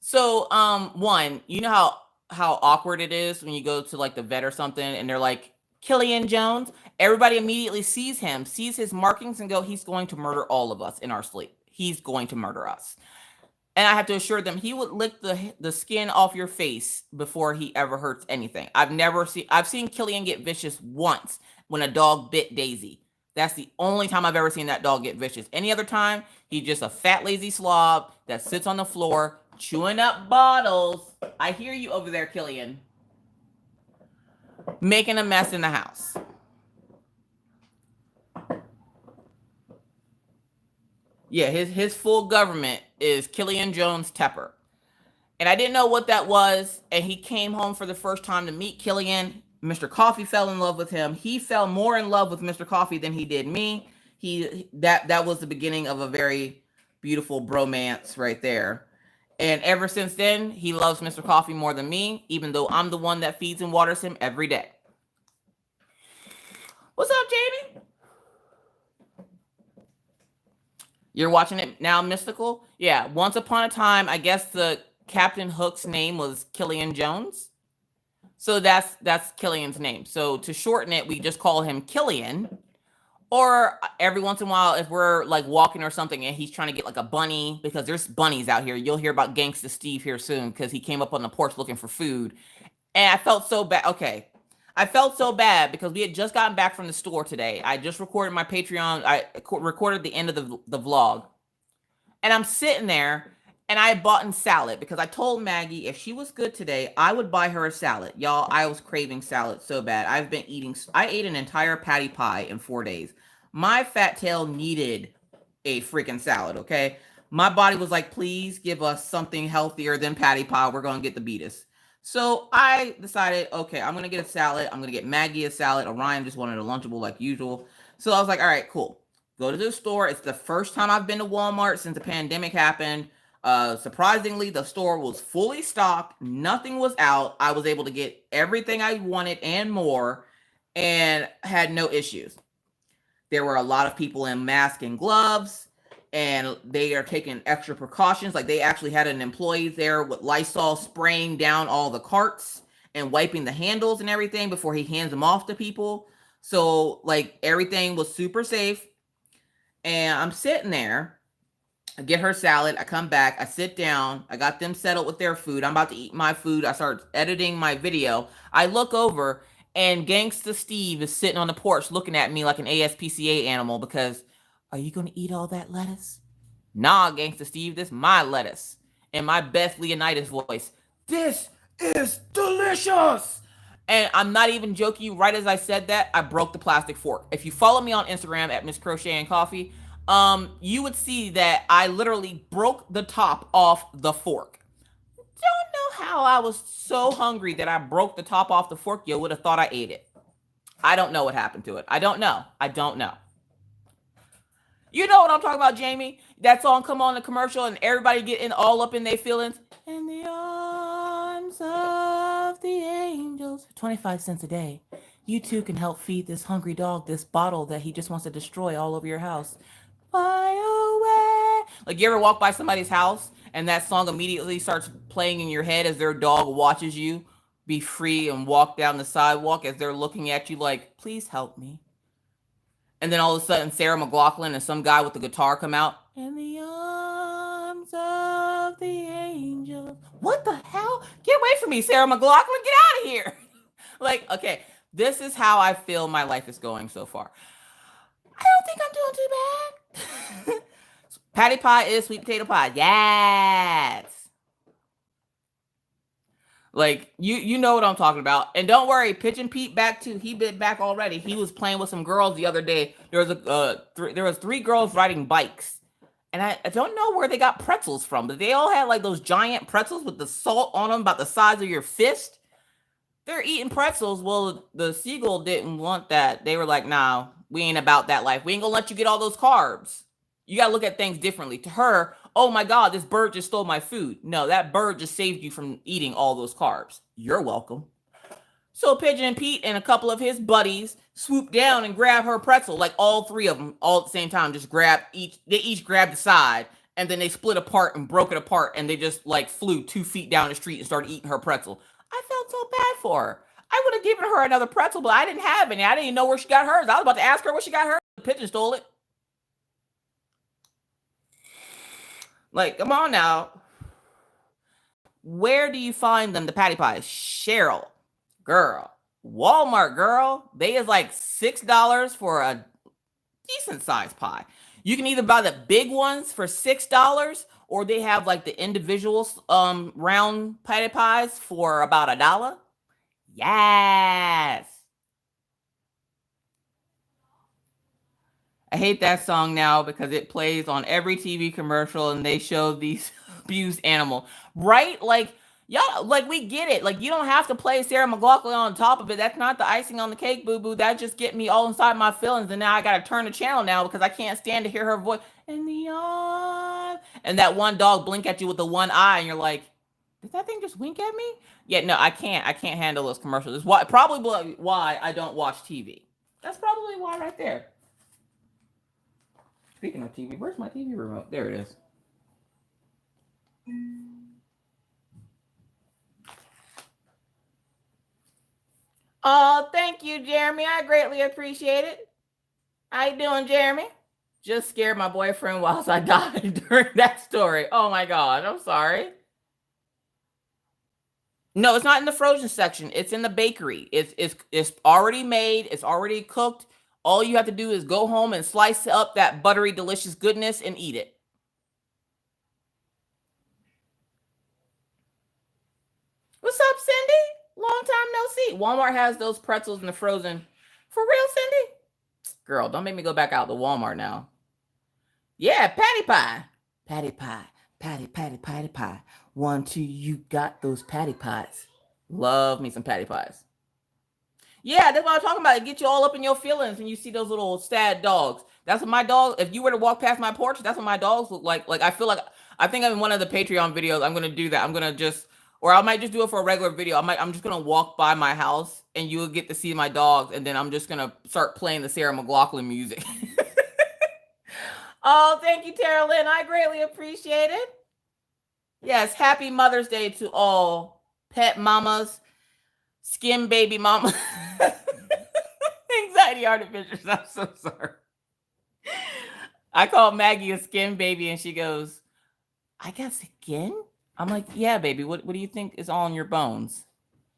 S1: So, one, you know how awkward it is when you go to like the vet or something and they're like, Killian Jones? Everybody immediately sees him, sees his markings and go, he's going to murder all of us in our sleep. He's going to murder us. And I have to assure them he would lick the skin off your face before he ever hurts anything. I've seen Killian get vicious once when a dog bit Daisy. That's the only time I've ever seen that dog get vicious. Any other time, he's just a fat, lazy slob that sits on the floor chewing up bottles. I hear you over there, Killian. Making a mess in the house. Yeah, his full government is Killian Jones Tepper. And I didn't know what that was. And he came home for the first time to meet Killian. Mr. Coffee fell in love with him. He fell more in love with Mr. Coffee than he did me. That was the beginning of a very beautiful bromance right there. And ever since then, he loves Mr. Coffee more than me, even though I'm the one that feeds and waters him every day. What's up, Jamie? You're watching it now, Mystical? Yeah, once upon a time, I guess the Captain Hook's name was Killian Jones. So that's Killian's name. So to shorten it, we just call him Killian. Or every once in a while, if we're like walking or something and he's trying to get like a bunny, because there's bunnies out here. You'll hear about Gangsta Steve here soon because he came up on the porch looking for food. And I felt so bad. Okay. I felt so bad because we had just gotten back from the store today. I just recorded my Patreon. I recorded the end of the vlog. And I'm sitting there and I bought in salad because I told Maggie if she was good today, I would buy her a salad. Y'all, I was craving salad so bad. I ate an entire patty pie in 4 days. My fat tail needed a freaking salad, okay? My body was like, please give us something healthier than patty pie. We're going to get the beatus. So I decided, okay, I'm going to get a salad. I'm going to get Maggie a salad. Orion just wanted a Lunchable like usual. So I was like, all right, cool. Go to the store. It's the first time I've been to Walmart since the pandemic happened. Surprisingly, the store was fully stocked. Nothing was out. I was able to get everything I wanted and more and had no issues. There were a lot of people in masks and gloves, and they are taking extra precautions. Like they actually had an employee there with Lysol spraying down all the carts and wiping the handles and everything before he hands them off to people. So like everything was super safe. And I'm sitting there. I get her salad. I come back. I sit down. I got them settled with their food. I'm about to eat my food. I start editing my video. I look over and Gangsta Steve is sitting on the porch looking at me like an ASPCA animal because, are you going to eat all that lettuce? Nah, Gangsta Steve, this is my lettuce. In my Beth Leonidas voice, this is delicious. And I'm not even joking you. Right as I said that, I broke the plastic fork. If you follow me on Instagram at Miss Crochet and Coffee, you would see that I literally broke the top off the fork. Don't know how I was so hungry that I broke the top off the fork. You would have thought I ate it. I don't know what happened to it. I don't know. You know what I'm talking about, Jamie? That song come on the commercial and everybody getting all up in their feelings. In the arms of the angels. 25 cents a day. You too can help feed this hungry dog this bottle that he just wants to destroy all over your house. Fly away. Like, you ever walk by somebody's house and that song immediately starts playing in your head as their dog watches you be free and walk down the sidewalk as they're looking at you like, please help me. And then all of a sudden, Sarah McLachlan and some guy with the guitar come out. In the arms of the angel. What the hell? Get away from me, Sarah McLachlan. Get out of here. Like, okay, this is how I feel my life is going so far. I don't think I'm doing too bad. Patty pie is sweet potato pie. Yes. Like, you know what I'm talking about. And don't worry, Pigeon Pete back too. He been back already. He was playing with some girls the other day. There was 3 girls riding bikes. And I don't know where they got pretzels from, but they all had like those giant pretzels with the salt on them about the size of your fist. They're eating pretzels. Well, the seagull didn't want that. They were like, nah, we ain't about that life. We ain't gonna let you get all those carbs. You gotta look at things differently. To her, oh my God, this bird just stole my food. No, that bird just saved you from eating all those carbs. You're welcome. So Pigeon Pete and a couple of his buddies swooped down and grabbed her pretzel, like all 3 of them, all at the same time, just they each grabbed the side, and then they split apart and broke it apart, and they just like flew 2 feet down the street and started eating her pretzel. I felt so bad for her. I would have given her another pretzel, but I didn't have any. I didn't even know where she got hers. I was about to ask her where she got hers. The pigeon stole it. Like, come on now. Where do you find them, the patty pies? Cheryl. Girl. Walmart, girl. They is like $6 for a decent sized pie. You can either buy the big ones for $6, or they have like the individual round patty pies for about $1. Yes. I hate that song now because it plays on every TV commercial and they show these abused animal. Right? Like, y'all, like, we get it. Like, you don't have to play Sarah McLachlan on top of it. That's not the icing on the cake, boo-boo. That just get me all inside my feelings. And now I got to turn the channel now because I can't stand to hear her voice. In the eye. And that one dog blink at you with the one eye and you're like, did that thing just wink at me? Yeah, no, I can't handle those commercials. It's probably why I don't watch TV. That's probably why right there. Speaking of TV, where's my TV remote? There it is. Oh, thank you, Jeremy. I greatly appreciate it. How you doing, Jeremy? Just scared my boyfriend whilst I died during that story. Oh my God, I'm sorry. No, it's not in the frozen section. It's in the bakery. It's already made. It's already cooked. All you have to do is go home and slice up that buttery, delicious goodness and eat it. What's up, Cindy? Long time no see. Walmart has those pretzels in the frozen. For real, Cindy? Girl, don't make me go back out to Walmart now. Yeah, patty pie. Patty pie. Patty pie. 1, 2, you got those patty pies. Love me some patty pies. Yeah, that's what I'm talking about. It gets you all up in your feelings when you see those little sad dogs. That's what my dog, if you were to walk past my porch, that's what my dogs look like. Like, I feel like, I think I'm in one of the Patreon videos, I'm going to do that. I'm going to just, or I might just do it for a regular video. I'm just going to walk by my house and you'll get to see my dogs. And then I'm just going to start playing the Sarah McLachlan music. Oh, thank you, Tara Lynn. I greatly appreciate it. Yes, happy Mother's Day to all pet mamas, skin baby mamas. Anxiety artificers. I'm so sorry. I called Maggie a skin baby and she goes, I got skin? I'm like, yeah, baby. What do you think is on your bones?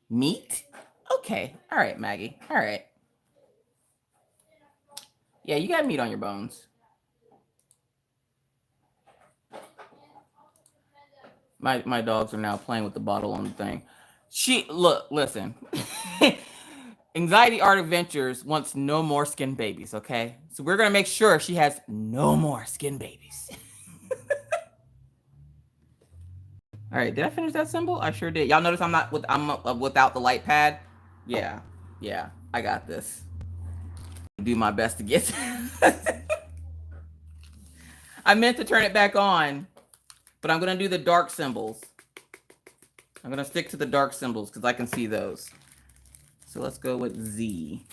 S1: Meat? Okay. All right, Maggie. All right. Yeah, you got meat on your bones. My dogs are now playing with the bottle on the thing. Listen. Anxiety Art Adventures wants no more skin babies, okay? So we're gonna make sure she has no more skin babies. All right, did I finish that symbol? I sure did. Y'all notice I'm without the light pad? Yeah, I got this. Do my best to get. I meant to turn it back on, but I'm gonna do the dark symbols. I'm gonna stick to the dark symbols because I can see those. So let's go with Z.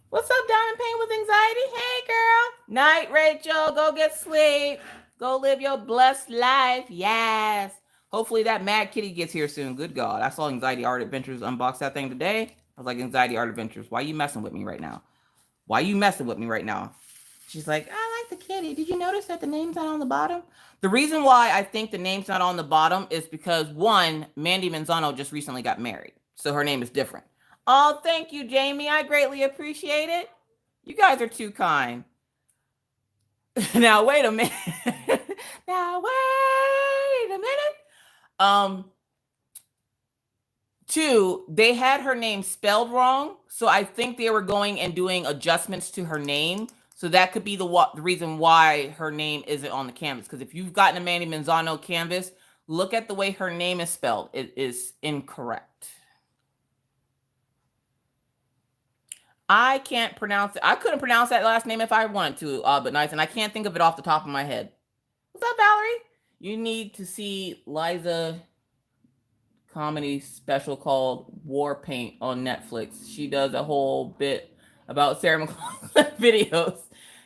S1: What's up, Down in Pain with Anxiety? Hey, girl. Night, Rachel. Go get sleep. Go live your blessed life. Yes. Hopefully that mad kitty gets here soon. Good God. I saw Anxiety Art Adventures unbox that thing today. I was like, Anxiety Art Adventures, why are you messing with me right now? Why are you messing with me right now? She's like, I like the kitty. Did you notice that the name's not on the bottom? The reason why I think the name's not on the bottom is because, one, Mandy Manzano just recently got married. So her name is different. Oh, thank you, Jamie. I greatly appreciate it. You guys are too kind. Now, wait a minute. Two, they had her name spelled wrong. So I think they were going and doing adjustments to her name. So that could be the reason why her name isn't on the canvas. Because if you've gotten a Mandy Manzano canvas, look at the way her name is spelled. It is incorrect. I can't pronounce it. I couldn't pronounce that last name if I wanted to, but nice. And I can't think of it off the top of my head. What's up, Valerie? You need to see Liza comedy special called War Paint on Netflix. She does a whole bit about Sarah McLachlan videos.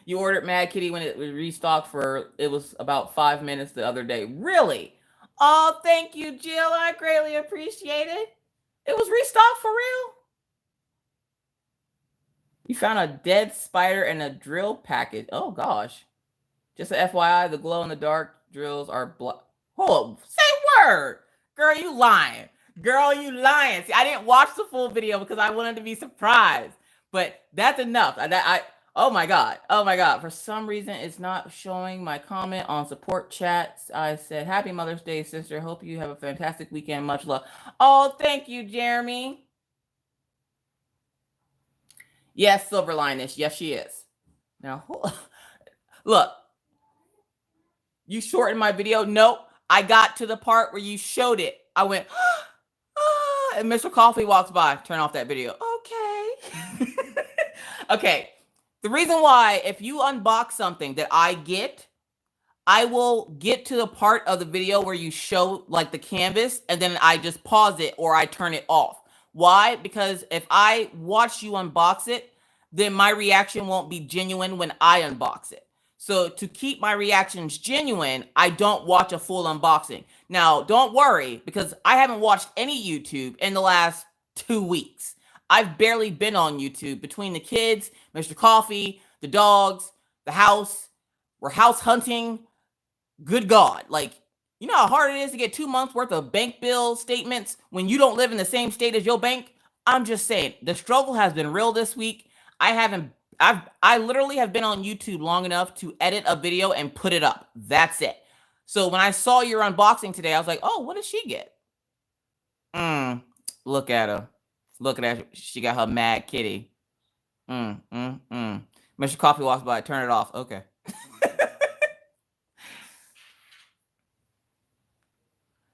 S1: You ordered Mad Kitty when it was restocked for, it was about 5 minutes the other day. Really? Oh, thank you, Jill. I greatly appreciate it. It was restocked for real? You found a dead spider and a drill package. Oh, gosh. Just a FYI, the glow-in-the-dark drills are black. Oh, say word. Girl, you lying. Girl, you lying. See, I didn't watch the full video because I wanted to be surprised. But that's enough. Oh, my God. Oh, my God. For some reason, it's not showing my comment on support chats. I said, Happy Mother's Day, sister. Hope you have a fantastic weekend. Much love. Oh, thank you, Jeremy. Yes, Silverline-ish. Yes, she is. Now, look. You shortened my video? Nope. I got to the part where you showed it. I went, and Mr. Coffee walks by. Turn off that video. Okay. Okay. The reason why, if you unbox something that I get, I will get to the part of the video where you show like the canvas and then I just pause it or I turn it off. Why? Because if I watch you unbox it, then my reaction won't be genuine when I unbox it. So to keep my reactions genuine, I don't watch a full unboxing. Now, don't worry, because I haven't watched any YouTube in the last 2 weeks. I've barely been on YouTube between the kids, Mr. Coffee, the dogs, the house. We're house hunting. Good God. Like, You know how hard it is to get 2 months worth of bank bill statements when you don't live in the same state as your bank? I'm just saying, the struggle has been real this week. I literally have been on YouTube long enough to edit a video and put it up. That's it. So when I saw your unboxing today, I was like, oh, what did she get? Look at her. Look at her. She got her mad kitty. Mr. Coffee walks by. Turn it off. Okay.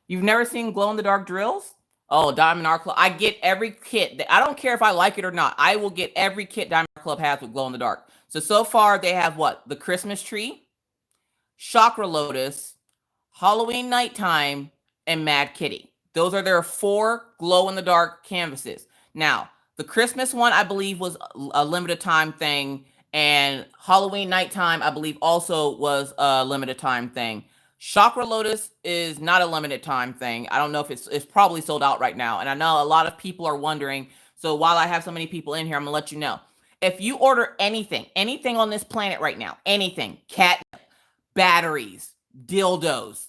S1: You've never seen glow-in-the-dark drills? Oh, Diamond Art Club. I get every kit. I don't care if I like it or not. I will get every kit Diamond Art Club has with glow-in-the-dark. So far, they have what? The Christmas tree, Chakra Lotus, Halloween Nighttime, and Mad Kitty. Those are their 4 glow-in-the-dark canvases. Now, the Christmas one, I believe, was a limited time thing. And Halloween Nighttime, I believe, also was a limited time thing. Chakra Lotus is not a limited time thing. I don't know if it's probably sold out right now. And I know a lot of people are wondering. So while I have so many people in here, I'm going to let you know. If you order anything on this planet right now, anything, catnip, batteries, dildos,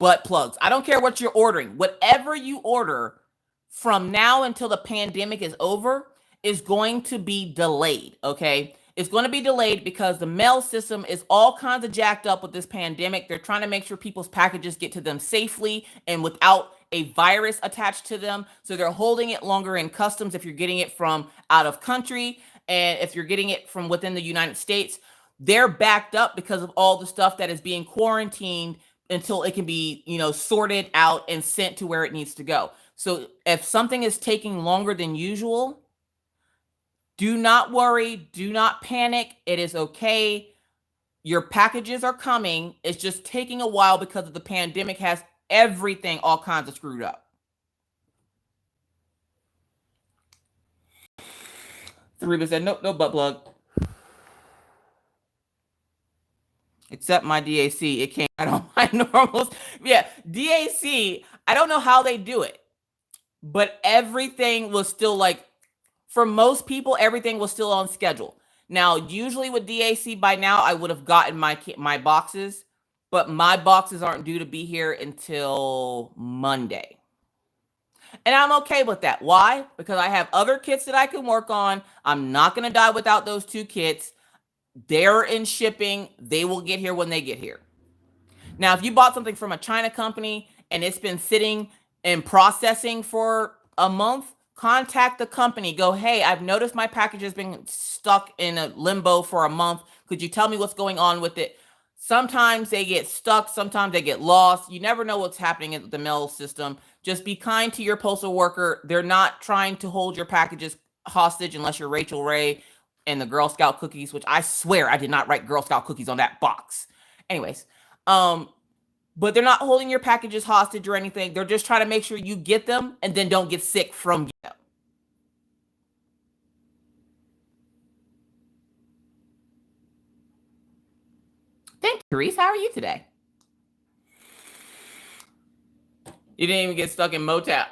S1: butt plugs, I don't care what you're ordering. Whatever you order from now until the pandemic is over is going to be delayed, okay? It's going to be delayed because the mail system is all kinds of jacked up with this pandemic. They're trying to make sure people's packages get to them safely and without a virus attached to them. So they're holding it longer in customs if you're getting it from out of country. And if you're getting it from within the United States, they're backed up because of all the stuff that is being quarantined until it can be, sorted out and sent to where it needs to go. So if something is taking longer than usual, do not worry. Do not panic. It is okay. Your packages are coming. It's just taking a while because of the pandemic has everything all kinds of screwed up. Theriba said, nope, no butt plug. Except my DAC. It came out on my normals. Yeah, DAC, I don't know how they do it. But everything was still for most people, everything was still on schedule. Now, usually with DAC by now, I would have gotten my boxes, but my boxes aren't due to be here until Monday. And I'm okay with that. Why? Because I have other kits that I can work on. I'm not going to die without those 2 kits. They're in shipping. They will get here when they get here. Now, if you bought something from a China company and it's been sitting and processing for a month, contact the company. Go, hey, I've noticed my package has been stuck in a limbo for a month. Could you tell me what's going on with it? Sometimes they get stuck. Sometimes they get lost. You never know what's happening in the mail system. Just be kind to your postal worker. They're not trying to hold your packages hostage unless you're Rachel Ray and the Girl Scout cookies, which I swear I did not write Girl Scout cookies on that box. Anyways, but they're not holding your packages hostage or anything. They're just trying to make sure you get them and then don't get sick from them. Thank you, Therese. How are you today? You didn't even get stuck in Motap.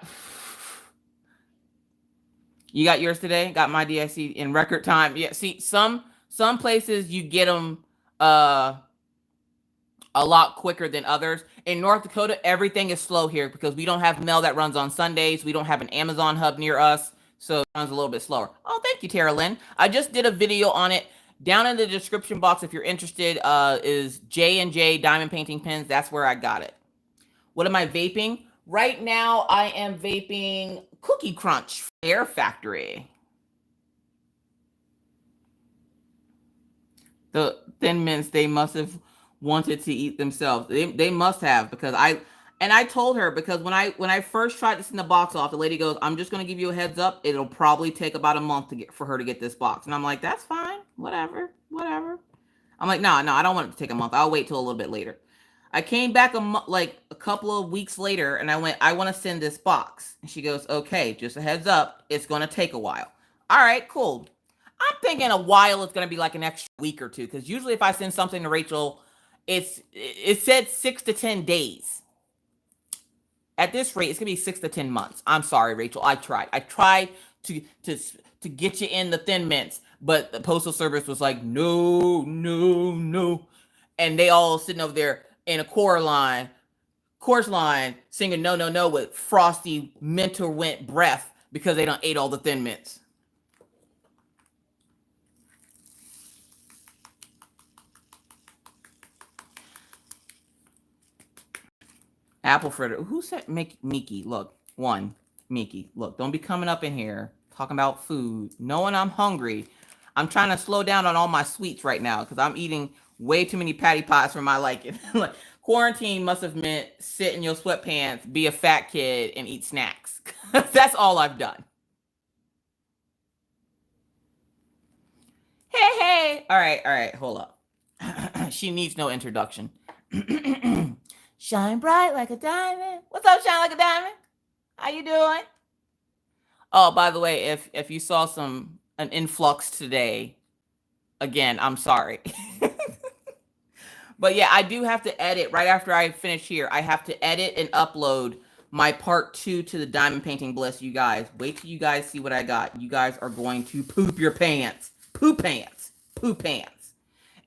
S1: You got yours today? Got my DIC in record time. Yeah, see, some places you get them a lot quicker than others. In North Dakota, everything is slow here because we don't have mail that runs on Sundays. We don't have an Amazon hub near us, so it runs a little bit slower. Oh, thank you, Tara Lynn. I just did a video on it. Down in the description box, if you're interested, is J&J Diamond Painting Pens. That's where I got it. What am I vaping? Right now, I am vaping Cookie Crunch Air Factory. The Thin Mints, they must have wanted to eat themselves. They must have, because I told her, because when I first tried to send the box off, the lady goes, I'm just going to give you a heads up. It'll probably take about a month for her to get this box. And I'm like, that's fine. Whatever. I'm like, no, I don't want it to take a month. I'll wait till a little bit later. I came back a couple of weeks later and I went, I want to send this box. And she goes, okay, just a heads up. It's going to take a while. All right, cool. I'm thinking a while it's going to be like an extra week or 2. Because usually if I send something to Rachel, it said 6 to 10 days. At this rate, it's going to be 6 to 10 months. I'm sorry, Rachel. I tried to get you in the Thin Mints. But the Postal Service was like, no. And they all sitting over there in a core line Chorus line singing No, No, No with frosty mental went breath because they done ate all the Thin Mints. Apple fritter. Who said Miki? Look, Miki. Look, don't be coming up in here talking about food, knowing I'm hungry. I'm trying to slow down on all my sweets right now because I'm eating way too many patty pies for my liking. Like, quarantine must have meant sit in your sweatpants, be a fat kid, and eat snacks. That's all I've done. Hey. All right. Hold up. She needs no introduction. Shine bright like a diamond. What's up, shine like a diamond? How you doing? Oh, by the way, if you saw an influx today, again, I'm sorry. But yeah, I do have to edit right after I finish here. I have to edit and upload my part 2 to the diamond painting bliss. You guys, wait till you guys see what I got. You guys are going to poop your pants. Poop pants.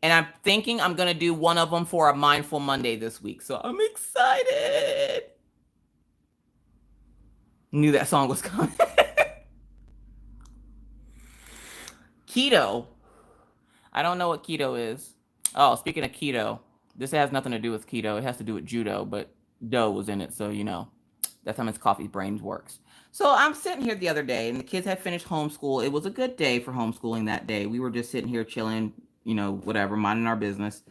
S1: And I'm thinking I'm going to do one of them for a Mindful Monday this week. So I'm excited. Knew that song was coming. Keto. I don't know what keto is. Oh, speaking of keto, this has nothing to do with keto. It has to do with judo, but dough was in it. So, that's how Miss Coffee's brains works. So I'm sitting here the other day, and the kids had finished homeschool. It was a good day for homeschooling that day. We were just sitting here chilling, whatever, minding our business.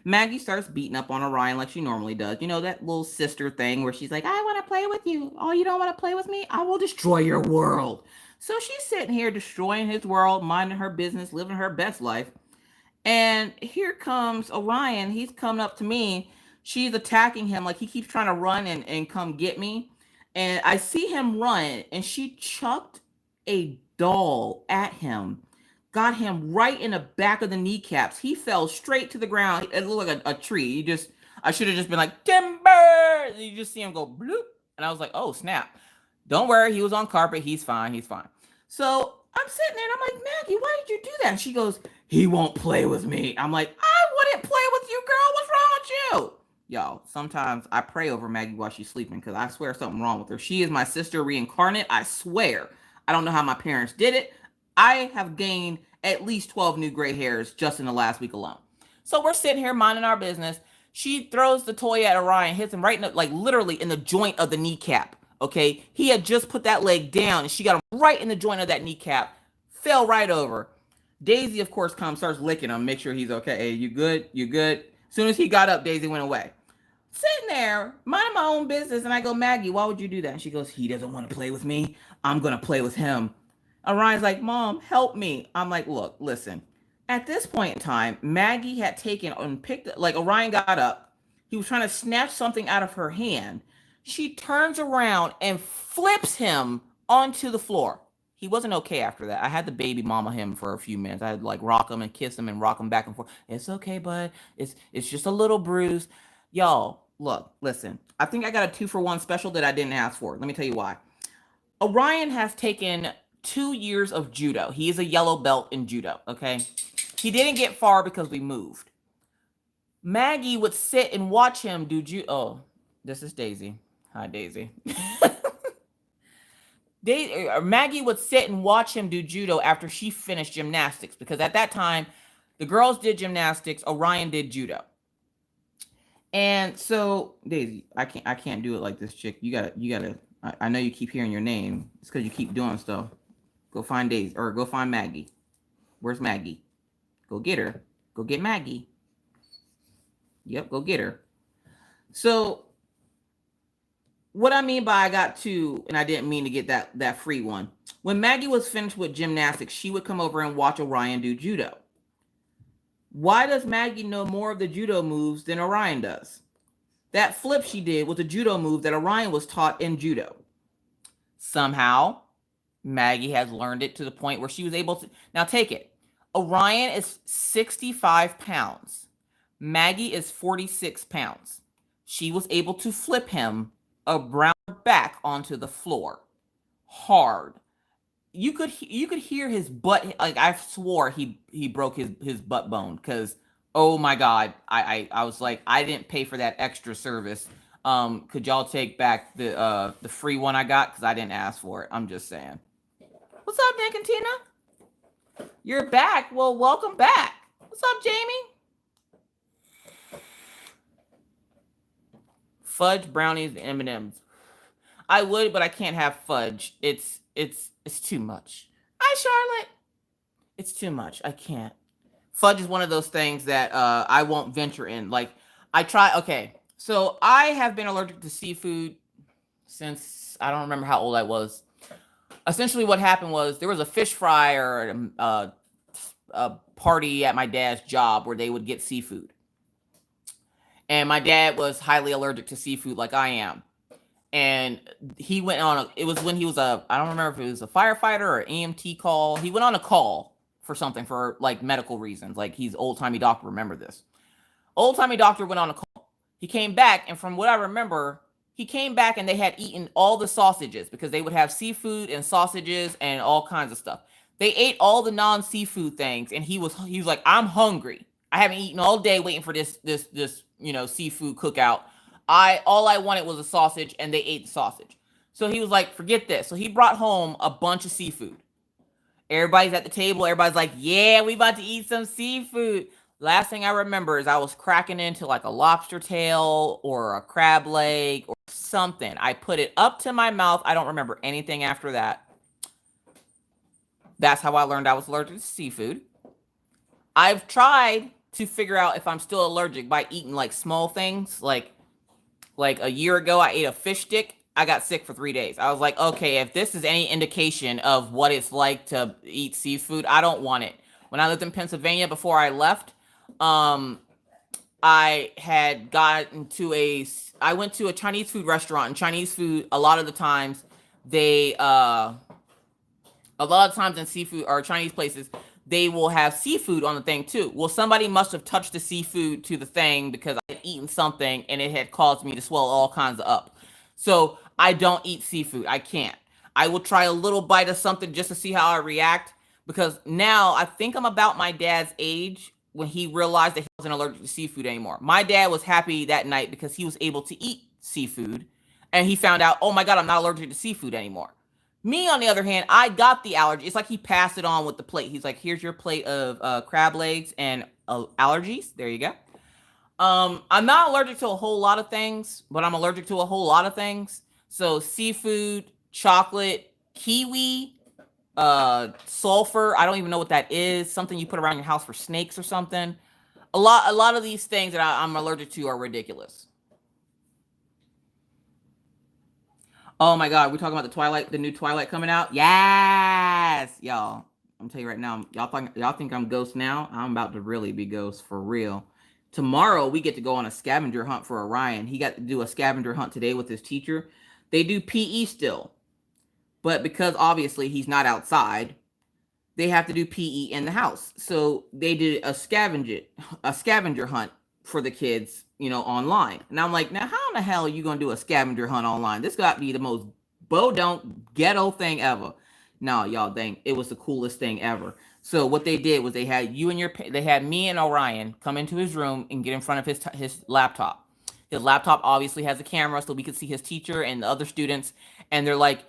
S1: Maggie starts beating up on Orion like she normally does. That little sister thing where she's like, I want to play with you. Oh, you don't want to play with me? I will destroy your world. So she's sitting here destroying his world, minding her business, living her best life. And here comes Orion. He's coming up to me. She's attacking him like he keeps trying to run and come get me. And I see him run, and she chucked a doll at him. Got him right in the back of the kneecaps. He fell straight to the ground. It looked like a tree. I should have just been like, timber! And you just see him go bloop. And I was like, oh, snap. Don't worry. He was on carpet. He's fine. So I'm sitting there, and I'm like, Maggie, why did you do that? And she goes, he won't play with me. I'm like, I wouldn't play with you, girl. What's wrong with you? Y'all, sometimes I pray over Maggie while she's sleeping because I swear something wrong with her. She is my sister reincarnate. I swear. I don't know how my parents did it. I have gained at least 12 new gray hairs just in the last week alone. So we're sitting here minding our business. She throws the toy at Orion, hits him right literally in the joint of the kneecap. Okay, he had just put that leg down, and she got him right in the joint of that kneecap. Fell right over. Daisy, of course, comes, starts licking him, make sure he's okay. Hey, you good? As soon as he got up, Daisy went away. Sitting there, minding my own business, and I go, Maggie, why would you do that? And she goes, he doesn't want to play with me. I'm going to play with him. Orion's like, Mom, help me. I'm like, look, listen. At this point in time, Maggie had taken and picked, Orion got up. He was trying to snatch something out of her hand. She turns around and flips him onto the floor. He wasn't okay after that. I had to baby mama him for a few minutes. I had to rock him and kiss him and rock him back and forth. It's okay, bud. It's just a little bruise. Y'all, look, listen. I think I got a 2-for-1 special that I didn't ask for. Let me tell you why. Orion has taken 2 years of judo. He is a yellow belt in judo, okay? He didn't get far because we moved. Maggie would sit and watch him do judo. Oh, this is Daisy. Hi, Daisy. Maggie would sit and watch him do judo after she finished gymnastics, because at that time, the girls did gymnastics, Orion did judo. And so, Daisy, I can't do it like this, chick. You gotta. I know you keep hearing your name. It's because you keep doing stuff. Go find Daisy, or go find Maggie. Where's Maggie? Go get her. Go get Maggie. Yep, go get her. So, what I mean by I got 2, and I didn't mean to get that free one. When Maggie was finished with gymnastics, she would come over and watch Orion do judo. Why does Maggie know more of the judo moves than Orion does? That flip she did was a judo move that Orion was taught in judo. Somehow, Maggie has learned it to the point where she was able to. Now take it. Orion is 65 pounds. Maggie is 46 pounds. She was able to flip him around back onto the floor. Hard. You could hear his butt. I swore he broke his butt bone, because oh my God, I was like, I didn't pay for that extra service. Could y'all take back the free one I got? Because I didn't ask for it. I'm just saying. What's up, Nick and Tina? You're back. Well, welcome back. What's up, Jamie? Fudge, brownies, and M&Ms. I would, but I can't have fudge. It's too much. Hi, Charlotte. It's too much. I can't. Fudge is one of those things that I won't venture in. Like, I try. Okay, so I have been allergic to seafood since I don't remember how old I was. Essentially, what happened was there was a fish fry or a party at my dad's job where they would get seafood. And my dad was highly allergic to seafood like I am. And he went on it was when he was I don't remember if it was a firefighter or an EMT call. He went on a call for something for like medical reasons. Like he's old-timey doctor, remember this. Old-timey doctor went on a call. He came back, and from what I remember, he came back and they had eaten all the sausages because they would have seafood and sausages and all kinds of stuff. They ate all the non-seafood things, and he was like, I'm hungry. I haven't eaten all day waiting for this seafood cookout. All I wanted was a sausage, and they ate the sausage. So he was like, forget this. So he brought home a bunch of seafood. Everybody's at the table. Everybody's like, yeah, we about to eat some seafood. Last thing I remember is I was cracking into like a lobster tail or a crab leg or something. I put it up to my mouth. I don't remember anything after that. That's how I learned I was allergic to seafood. I've tried to figure out if I'm still allergic by eating like small things. Like a year ago, I ate a fish stick. I got sick for 3 days. I was like, okay, if this is any indication of what it's like to eat seafood, I don't want it. When I lived in Pennsylvania before I left, I had gotten to I went to a Chinese food restaurant, and Chinese food, a lot of the times in seafood or Chinese places, they will have seafood on the thing too. Well, somebody must have touched the seafood to the thing because I had eaten something and it had caused me to swell all kinds of up. So I don't eat seafood. I can't. I will try a little bite of something just to see how I react, because now I think I'm about my dad's age when he realized that he wasn't allergic to seafood anymore. My dad was happy that night because he was able to eat seafood, and he found out, oh my God, I'm not allergic to seafood anymore. Me, on the other hand, I got the allergy. It's like he passed it on with the plate. He's like, here's your plate of crab legs and allergies. There you go. I'm not allergic to a whole lot of things, but I'm allergic to a whole lot of things. So seafood, chocolate, kiwi, sulfur. I don't even know what that is. Something you put around your house for snakes or something. A lot of these things that I'm allergic to are ridiculous. Oh my God, we talking about the new Twilight coming out? Yes, y'all. I'm telling you right now, y'all think I'm Ghost now? I'm about to really be Ghost for real. Tomorrow we get to go on a scavenger hunt for Orion. He got to do a scavenger hunt today with his teacher. They do PE still, but because obviously he's not outside, they have to do PE in the house. So they did a scavenger hunt for the kids, online. And I'm like, now how in the hell are you going to do a scavenger hunt online? This got to be the most ghetto thing ever. No, y'all, dang, it was the coolest thing ever. So what they did was they had me and Orion come into his room and get in front of his laptop. His laptop obviously has a camera so we could see his teacher and the other students. And they're like,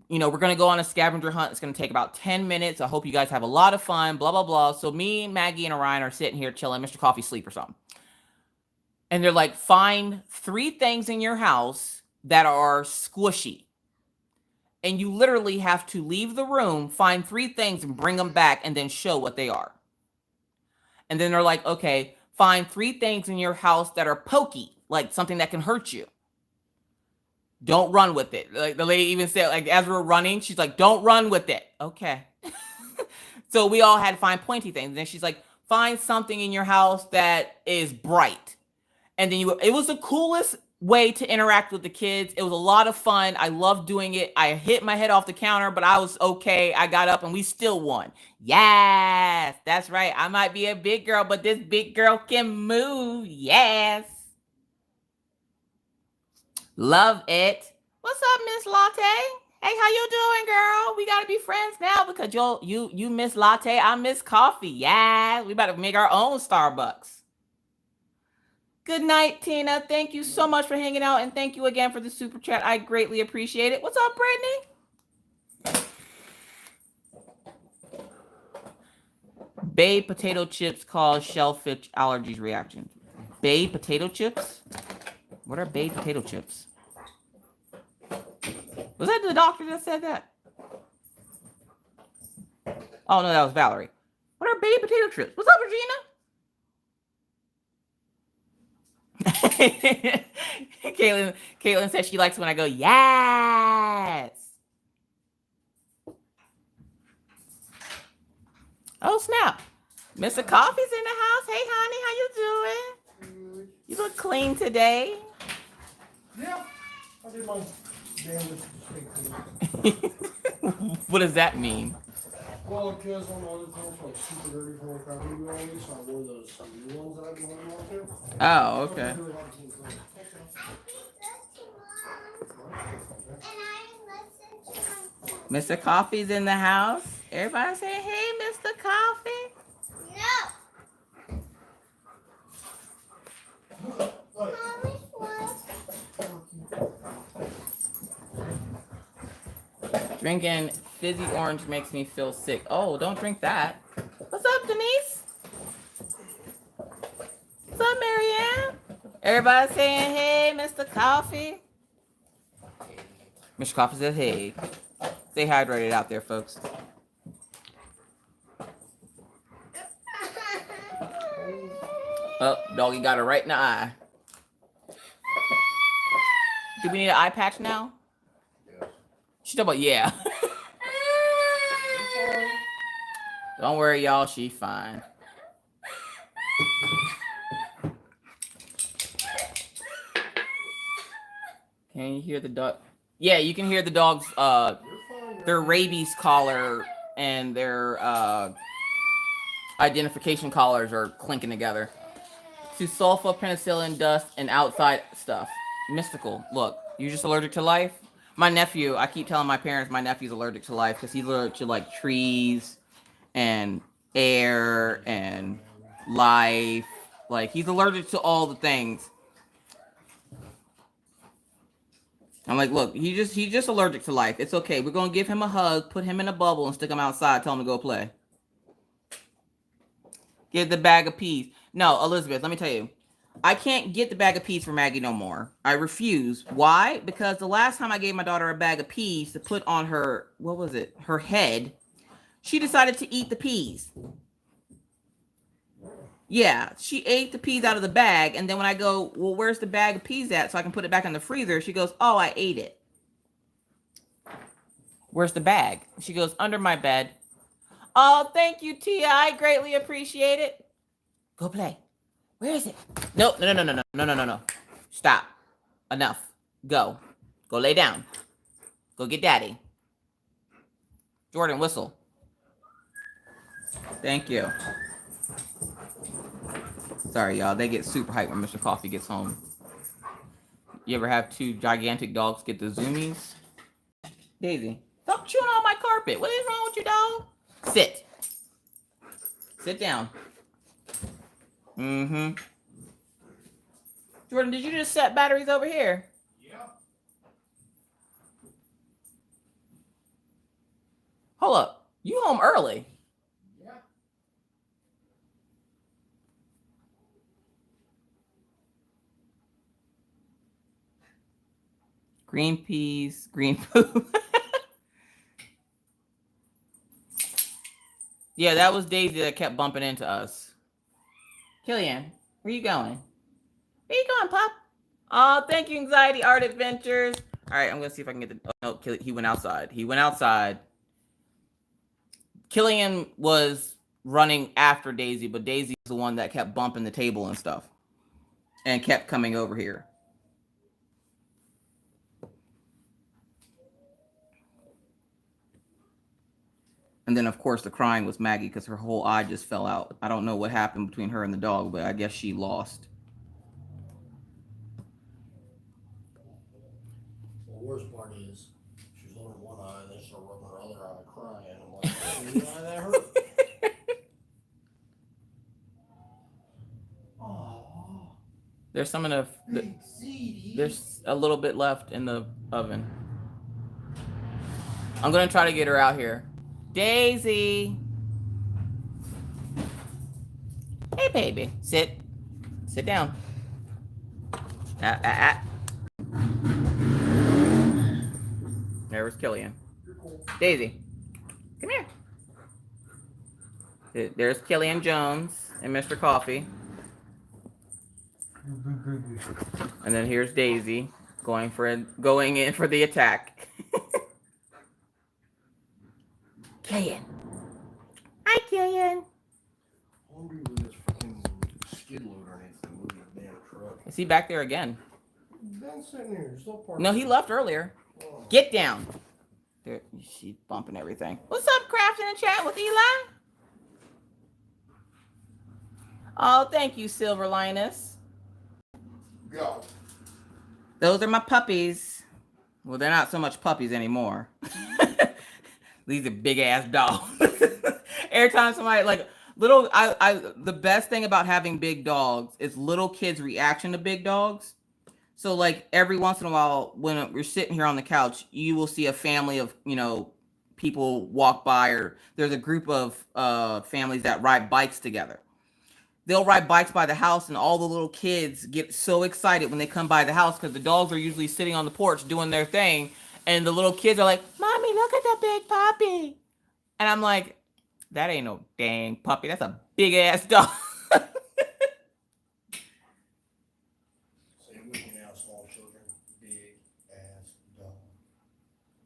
S1: we're going to go on a scavenger hunt. It's going to take about 10 minutes. I hope you guys have a lot of fun, blah, blah, blah. So me, Maggie, and Orion are sitting here chilling. Mr. Coffee sleep or something. And they're like, find 3 things in your house that are squishy. And you literally have to leave the room, find 3 things and bring them back and then show what they are. And then they're like, okay, find 3 things in your house that are pokey, like something that can hurt you. Don't run with it. Like the lady even said, like, as we're running, she's like, don't run with it. Okay. So we all had to find pointy things. And then she's like, find something in your house that is bright. And then it was the coolest way to interact with the kids. It was a lot of fun. I loved doing it. I hit my head off the counter, but I was okay. I got up and we still won. Yes, that's right. I might be a big girl, but this big girl can move. Yes. Love it. What's up, Miss Latte? Hey, how you doing, girl? We gotta be friends now because you miss latte, I miss coffee. Yeah, we about to make our own Starbucks. Good night, Tina. Thank you so much for hanging out, and thank you again for the super chat. I greatly appreciate it. What's up, Brittany? Bay potato chips cause shellfish allergies reaction. Bay potato chips? What are bay potato chips? Was that the doctor that said that? Oh, no, that was Valerie. What are bay potato chips? What's up, Regina? Caitlin says she likes when I go, yes. Oh, snap. Mr. Coffee's in the house. Hey, honey, how you doing? You look clean today.
S2: Yeah, I did my damage.
S1: What does that mean?
S2: Well, because on the other times, like super dirty from the property around, so I wore those new ones that I've been holding on to.
S1: Oh, okay. Mr. Coffee's in the house. Everybody say, hey, Mr. Coffee.
S2: No.
S1: Drinking fizzy orange makes me feel sick. Oh, don't drink that. What's up, Denise? What's up, Marianne? Everybody saying, hey, Mr. Coffee. Mr. Coffee says, hey. Stay hydrated out there, folks. Oh, doggy got it right in the eye. Do we need an eye patch now?
S2: Yes.
S1: She's talking about, yeah. Don't worry, y'all. She's fine. Can you hear the dog? Yeah, you can hear the dogs, their rabies collar and their identification collars are clinking together. To sulfa, penicillin, dust, and outside stuff. Mystical. Look, you just allergic to life? My nephew, I keep telling my parents my nephew's allergic to life because he's allergic to like trees and air and life. Like he's allergic to all the things. I'm like, look, he's just allergic to life. It's okay. We're gonna give him a hug, put him in a bubble, and stick him outside. Tell him to go play. Get the bag of peas. No, Elizabeth, let me tell you. I can't get the bag of peas for Maggie no more. I refuse. Why? Because the last time I gave my daughter a bag of peas to put on her, what was it? Her head, she decided to eat the peas. Yeah, she ate the peas out of the bag. And then when I go, well, where's the bag of peas at so I can put it back in the freezer? She goes, oh, I ate it. Where's the bag? She goes, under my bed. Oh, thank you, Tia. I greatly appreciate it. Go play. Where is it? No. Stop. Enough. Go. Go lay down. Go get daddy. Jordan, whistle. Thank you. Sorry, y'all. They get super hyped when Mr. Coffee gets home. You ever have two gigantic dogs get the zoomies? Daisy, stop chewing on my carpet. What is wrong with you, dog? Sit. Sit down. Mm-hmm. Jordan, did you just set batteries over here?
S2: Yeah.
S1: Hold up. You home early.
S2: Yeah.
S1: Green peas, green poop. Yeah, that was Daisy that kept bumping into us. Killian, where you going? Where you going, Pop? Oh, thank you, Anxiety Art Adventures. All right, I'm going to see if I can get the... Oh, no, he went outside. He went outside. Killian was running after Daisy, but Daisy's the one that kept bumping the table and stuff. And kept coming over here. And then, of course, the crying was Maggie because her whole eye just fell out. I don't know what happened between her and the dog, but I guess she lost.
S2: The worst part is she's holding one eye and then she'll rub her other eye crying. I'm like, the eye that hurt.
S1: There's some in there's a little bit left in the oven. I'm gonna try to get her out here. Daisy. Hey, baby. Sit. Sit down. There's Killian. Daisy. Come here. There's Killian Jones and Mr. Coffee. And then here's Daisy going in for the attack. Killian. Hi, Killian.
S2: Hungry with this freaking skid loader needs to move the damn truck.
S1: Is he back there again?
S2: Ben sitting here, still parked.
S1: No, he left earlier. Oh. Get down. There, she's bumping everything. What's up, Crafting and Chat with Eli? Oh, thank you, Silver Linus.
S2: Go.
S1: Those are my puppies. Well, they're not so much puppies anymore. These are big ass dogs. Every time somebody the best thing about having big dogs is little kids' reaction to big dogs. So like every once in a while, when we're sitting here on the couch, you will see a family of, people walk by, or there's a group of families that ride bikes together. They'll ride bikes by the house, and all the little kids get so excited when they come by the house because the dogs are usually sitting on the porch doing their thing. And the little kids are like, Mommy, look at the big puppy. And I'm like, that ain't no dang puppy. That's a big ass dog.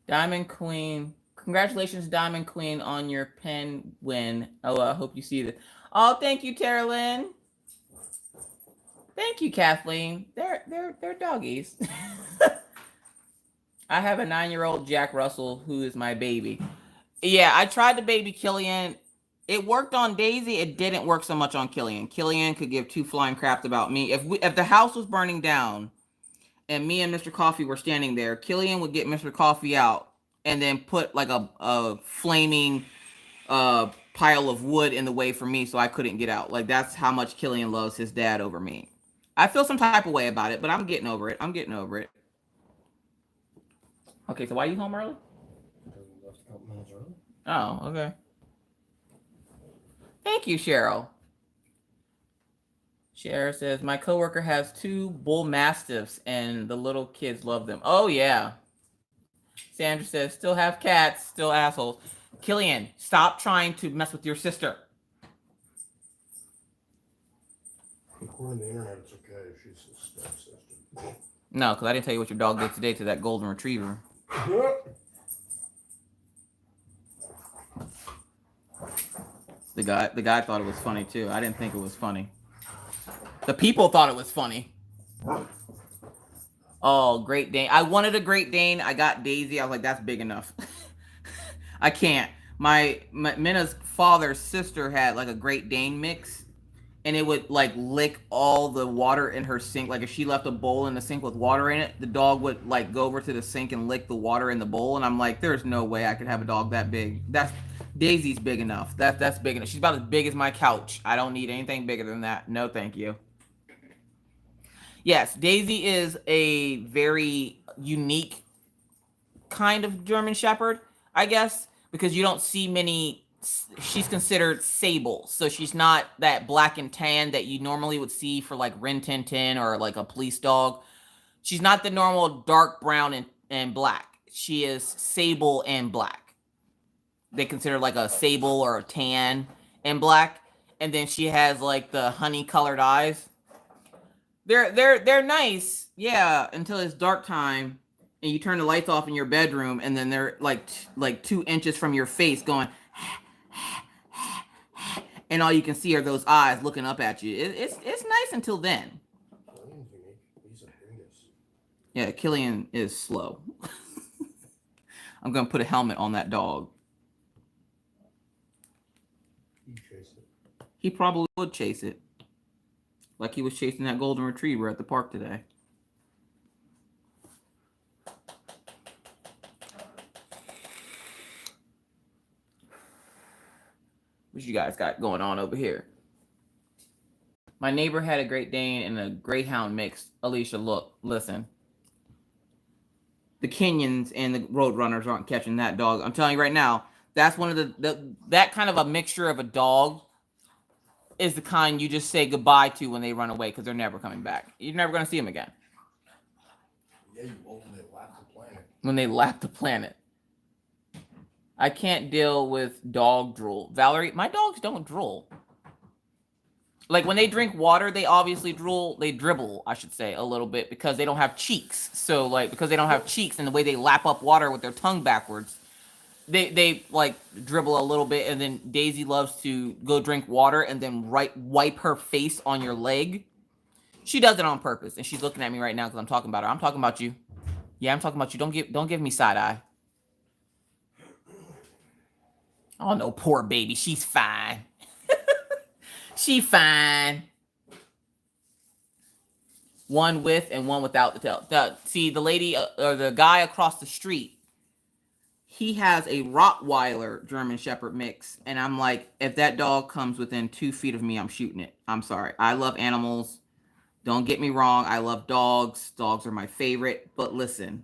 S1: Diamond Queen. Congratulations, Diamond Queen, on your pen win. Oh, I hope you see this. Oh, thank you, Tara Lynn. Thank you, Kathleen. They're doggies. I have a 9-year-old Jack Russell who is my baby. Yeah, I tried to baby Killian. It worked on Daisy. It didn't work so much on Killian. Killian could give two flying craps about me. If the house was burning down and me and Mr. Coffee were standing there, Killian would get Mr. Coffee out and then put like a flaming pile of wood in the way for me so I couldn't get out. Like, that's how much Killian loves his dad over me. I feel some type of way about it, but I'm getting over it. Okay, so why are you home early?
S2: Left a couple minutes early.
S1: Oh, okay. Thank you, Cheryl. Cheryl says, my coworker has 2 bull mastiffs and the little kids love them. Oh, yeah. Sandra says, still have cats, still assholes. Killian, stop trying to mess with your sister.
S2: According to the internet, it's okay. She's a stepsister.
S1: No, because I didn't tell you what your dog did today to that golden retriever. The guy thought it was funny too. I didn't think it was funny. The people thought it was funny. Oh, Great Dane. I wanted a Great Dane. I got Daisy. I was like, that's big enough. I can't. My Minna's father's sister had like a Great Dane mix, and it would like lick all the water in her sink. Like if she left a bowl in the sink with water in it, the dog would like go over to the sink and lick the water in the bowl. And I'm like, there's no way I could have a dog that big. Daisy's big enough. That's big enough. She's about as big as my couch. I don't need anything bigger than that. No, thank you. Yes, Daisy is a very unique kind of German Shepherd, I guess, because you don't see many. She's considered sable, so she's not that black and tan that you normally would see for like Rin Tin Tin or like a police dog. She's not the normal dark brown and black. She is sable and black. They consider like a sable or a tan and black, and then she has like the honey colored eyes. They're nice, yeah, until it's dark time and you turn the lights off in your bedroom, and then they're like 2 inches from your face going, and all you can see are those eyes looking up at you. It's nice until then. Yeah, Killian is slow. I'm gonna put a helmet on that dog. He probably would chase it. Like he was chasing that golden retriever at the park today. What you guys got going on over here? My neighbor had a Great Dane and a Greyhound mix. Alicia, look, listen. The Kenyans and the Roadrunners aren't catching that dog. I'm telling you right now, that's one of that kind of a mixture of a dog is the kind you just say goodbye to when they run away because they're never coming back. You're never going to see them again.
S2: Yeah, you ultimately lap the planet.
S1: When they lap the planet. I can't deal with dog drool. Valerie, my dogs don't drool. Like when they drink water, they obviously drool. They dribble, I should say, a little bit because they don't have cheeks. So like because they don't have cheeks and the way they lap up water with their tongue backwards, they like dribble a little bit. And then Daisy loves to go drink water and then wipe her face on your leg. She does it on purpose, and she's looking at me right now because I'm talking about her. I'm talking about you. Yeah, I'm talking about you. Don't give me side eye. Oh no, poor baby. She's fine. She fine. One with and one without the tail. See, the lady or the guy across the street, he has a Rottweiler German Shepherd mix. And I'm like, if that dog comes within 2 feet of me, I'm shooting it. I'm sorry. I love animals. Don't get me wrong. I love dogs. Dogs are my favorite. But listen.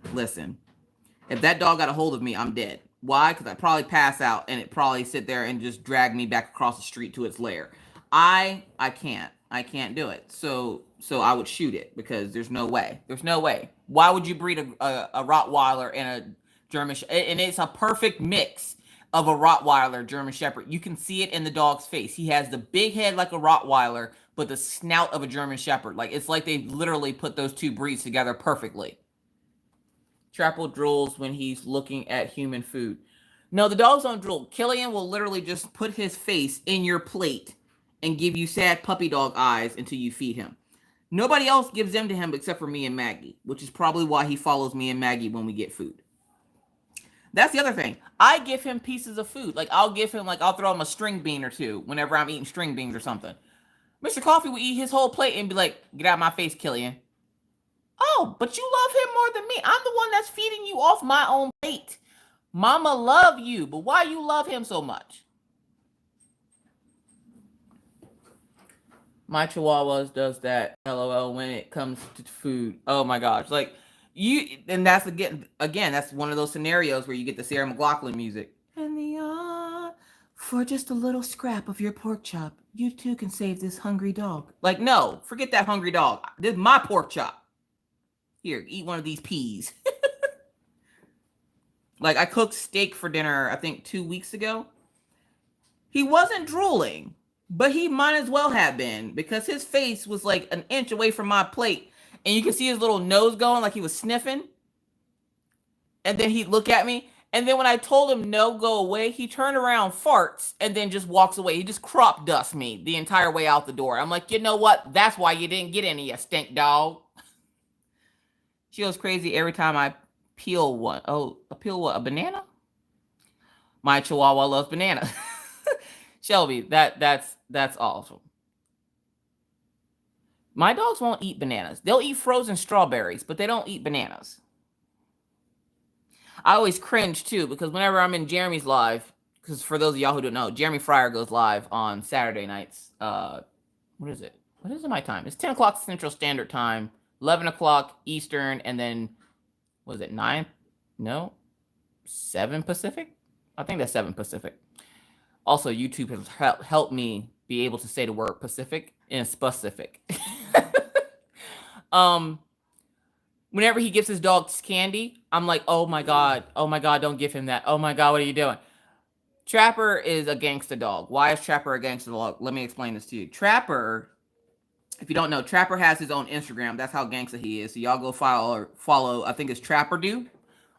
S1: If that dog got a hold of me, I'm dead. Why? Because I'd probably pass out and it probably sit there and just drag me back across the street to its lair. I can't do it. So I would shoot it because there's no way. Why would you breed a Rottweiler and a German and it's a perfect mix of a Rottweiler German Shepherd. You can see it in the dog's face. He has the big head like a Rottweiler, but the snout of a German Shepherd. Like it's like they literally put those two breeds together perfectly. Trapple drools when he's looking at human food. No, the dogs don't drool. Killian will literally just put his face in your plate and give you sad puppy dog eyes until you feed him. Nobody else gives them to him except for me and Maggie, which is probably why he follows me and Maggie when we get food. That's the other thing. I give him pieces of food. Like I'll throw him a string bean or two whenever I'm eating string beans or something. Mr. Coffee will eat his whole plate and be like, get out of my face, Killian. Oh, but you love him more than me. I'm the one that's feeding you off my own plate. Mama love you, but why you love him so much? My Chihuahuas does that, LOL, when it comes to food. Oh my gosh. Like and that's again, that's one of those scenarios where you get the Sarah McLachlan music. And for just a little scrap of your pork chop, you too can save this hungry dog. Like, no, forget that hungry dog. This is my pork chop. Here, eat one of these peas. Like, I cooked steak for dinner, I think 2 weeks ago. He wasn't drooling, but he might as well have been because his face was like an inch away from my plate. And you can see his little nose going like he was sniffing. And then he'd look at me. And then when I told him no, go away, he turned around, farts, and then just walks away. He just crop dusts me the entire way out the door. I'm like, you know what? That's why you didn't get any, you stink dog. She goes crazy every time I peel one. Oh, peel what? A banana? My Chihuahua loves banana. Shelby, that's awesome. My dogs won't eat bananas. They'll eat frozen strawberries, but they don't eat bananas. I always cringe too because whenever I'm in Jeremy's live, because for those of y'all who don't know, Jeremy Fryer goes live on Saturday nights. What is it? What is my time? It's 10 o'clock Central Standard Time, 11 o'clock Eastern, and then, was it 9? No? 7 Pacific? I think that's 7 Pacific. Also, YouTube has helped me be able to say the word Pacific in specific. Whenever he gives his dog candy, I'm like, oh my God, don't give him that. Oh my God, what are you doing? Trapper is a gangster dog. Why is Trapper a gangster dog? Let me explain this to you. Trapper, if you don't know, Trapper has his own Instagram. That's how gangster he is. So y'all go follow, I think it's Trapper Do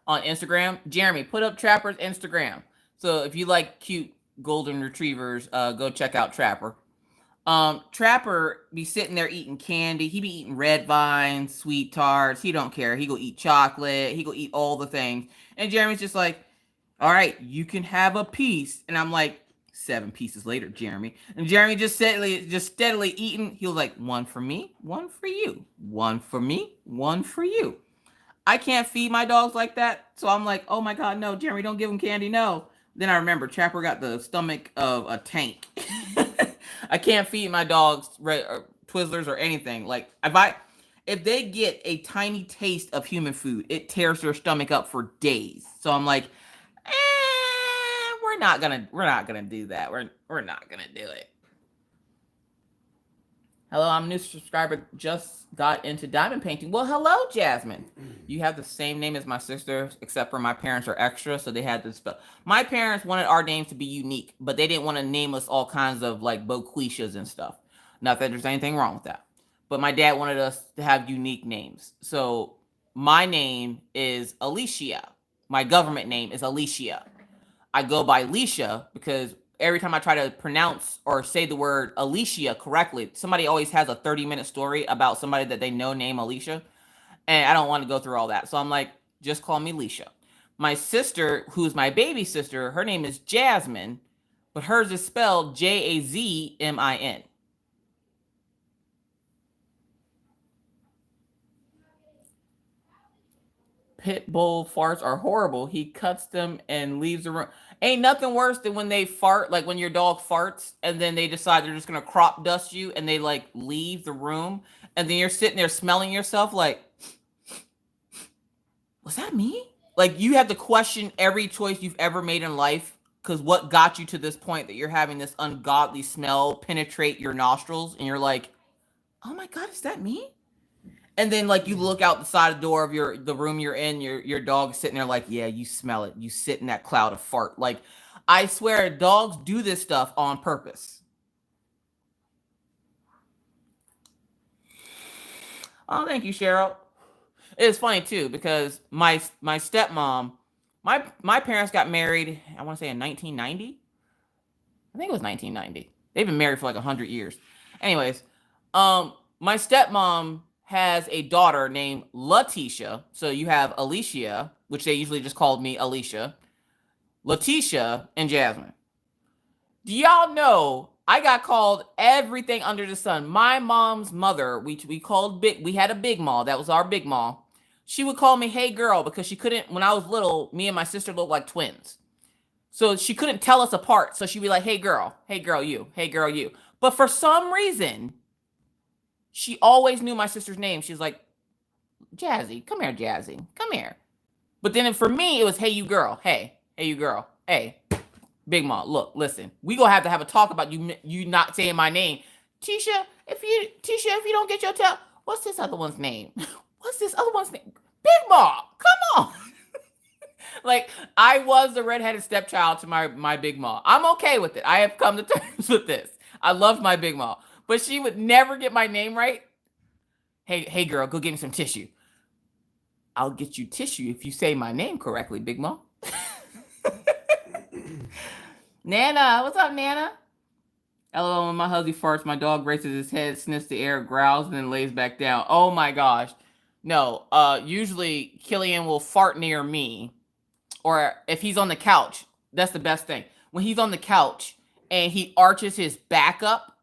S1: on Instagram. Jeremy, put up Trapper's Instagram. So if you like cute golden retrievers, go check out Trapper. Trapper be sitting there eating candy. He be eating red vines, sweet tarts. He don't care. He go eat chocolate. He go eat all the things. And Jeremy's just like, all right, you can have a piece. And I'm like, 7 pieces later, Jeremy. And Jeremy just steadily eating. He was like, 1 for me, 1 for you. 1 for me, 1 for you. I can't feed my dogs like that. So I'm like, oh my God, no, Jeremy, don't give him candy, no. Then I remember Trapper got the stomach of a tank. I can't feed my dogs Twizzlers or anything. Like if they get a tiny taste of human food, it tears their stomach up for days. So I'm like, we're not gonna do that. We're not gonna do it. Hello, I'm a new subscriber. Just got into diamond painting. Well, hello, Jasmine. You have the same name as my sister, except for my parents are extra, so they had to spell. My parents wanted our names to be unique, but they didn't want to name us all kinds of like Boquishas and stuff. Not that there's anything wrong with that, but my dad wanted us to have unique names. So my name is Alishia. My government name is Alishia. I go by Alicia because every time I try to pronounce or say the word Alishia correctly, somebody always has a 30-minute story about somebody that they know named Alicia. And I don't want to go through all that. So I'm like, just call me Alicia. My sister, who's my baby sister, her name is Jasmine, but hers is spelled Jazmin. Pit bull farts are horrible. He cuts them and leaves the room. Ain't nothing worse than when they fart, like when your dog farts and then they decide they're just gonna crop dust you and they like leave the room and then you're sitting there smelling yourself like, was that me? Like you have to question every choice you've ever made in life because what got you to this point that you're having this ungodly smell penetrate your nostrils and you're like, oh my God, is that me? And then like you look out the side door of the room you're in, your dog's sitting there like, yeah, you smell it. You sit in that cloud of fart. Like, I swear dogs do this stuff on purpose. Oh, thank you, Cheryl. It's funny too, because my stepmom, my parents got married, I want to say in 1990. I think it was 1990. They've been married for like 100 years. Anyways, my stepmom has a daughter named Letitia. So you have Alicia, which they usually just called me Alicia, Letitia, and Jasmine. Do y'all know I got called everything under the sun? My mom's mother, we had a big mom. That was our big mom. She would call me, hey girl, because she couldn't, when I was little, me and my sister looked like twins. So she couldn't tell us apart. So she'd be like, hey girl, you, hey girl, you. But for some reason, she always knew my sister's name. She's like, Jazzy, come here, Jazzy, come here. But then for me, it was, hey, you girl, hey, you girl, hey, Big Mom, look, listen, we gonna have to have a talk about you not saying my name. Tisha, if you don't get your tail, what's this other one's name? What's this other one's name? Big Mom, come on. Like, I was the redheaded stepchild to my Big Mom. I'm okay with it. I have come to terms with this. I love my Big Mom. But she would never get my name right. Hey girl, go get me some tissue. I'll get you tissue if you say my name correctly, Big Mom. Nana, what's up, Nana? LOL, when my husband farts, my dog raises his head, sniffs the air, growls, and then lays back down. Oh my gosh. No, usually Killian will fart near me. Or if he's on the couch, that's the best thing. When he's on the couch and he arches his back up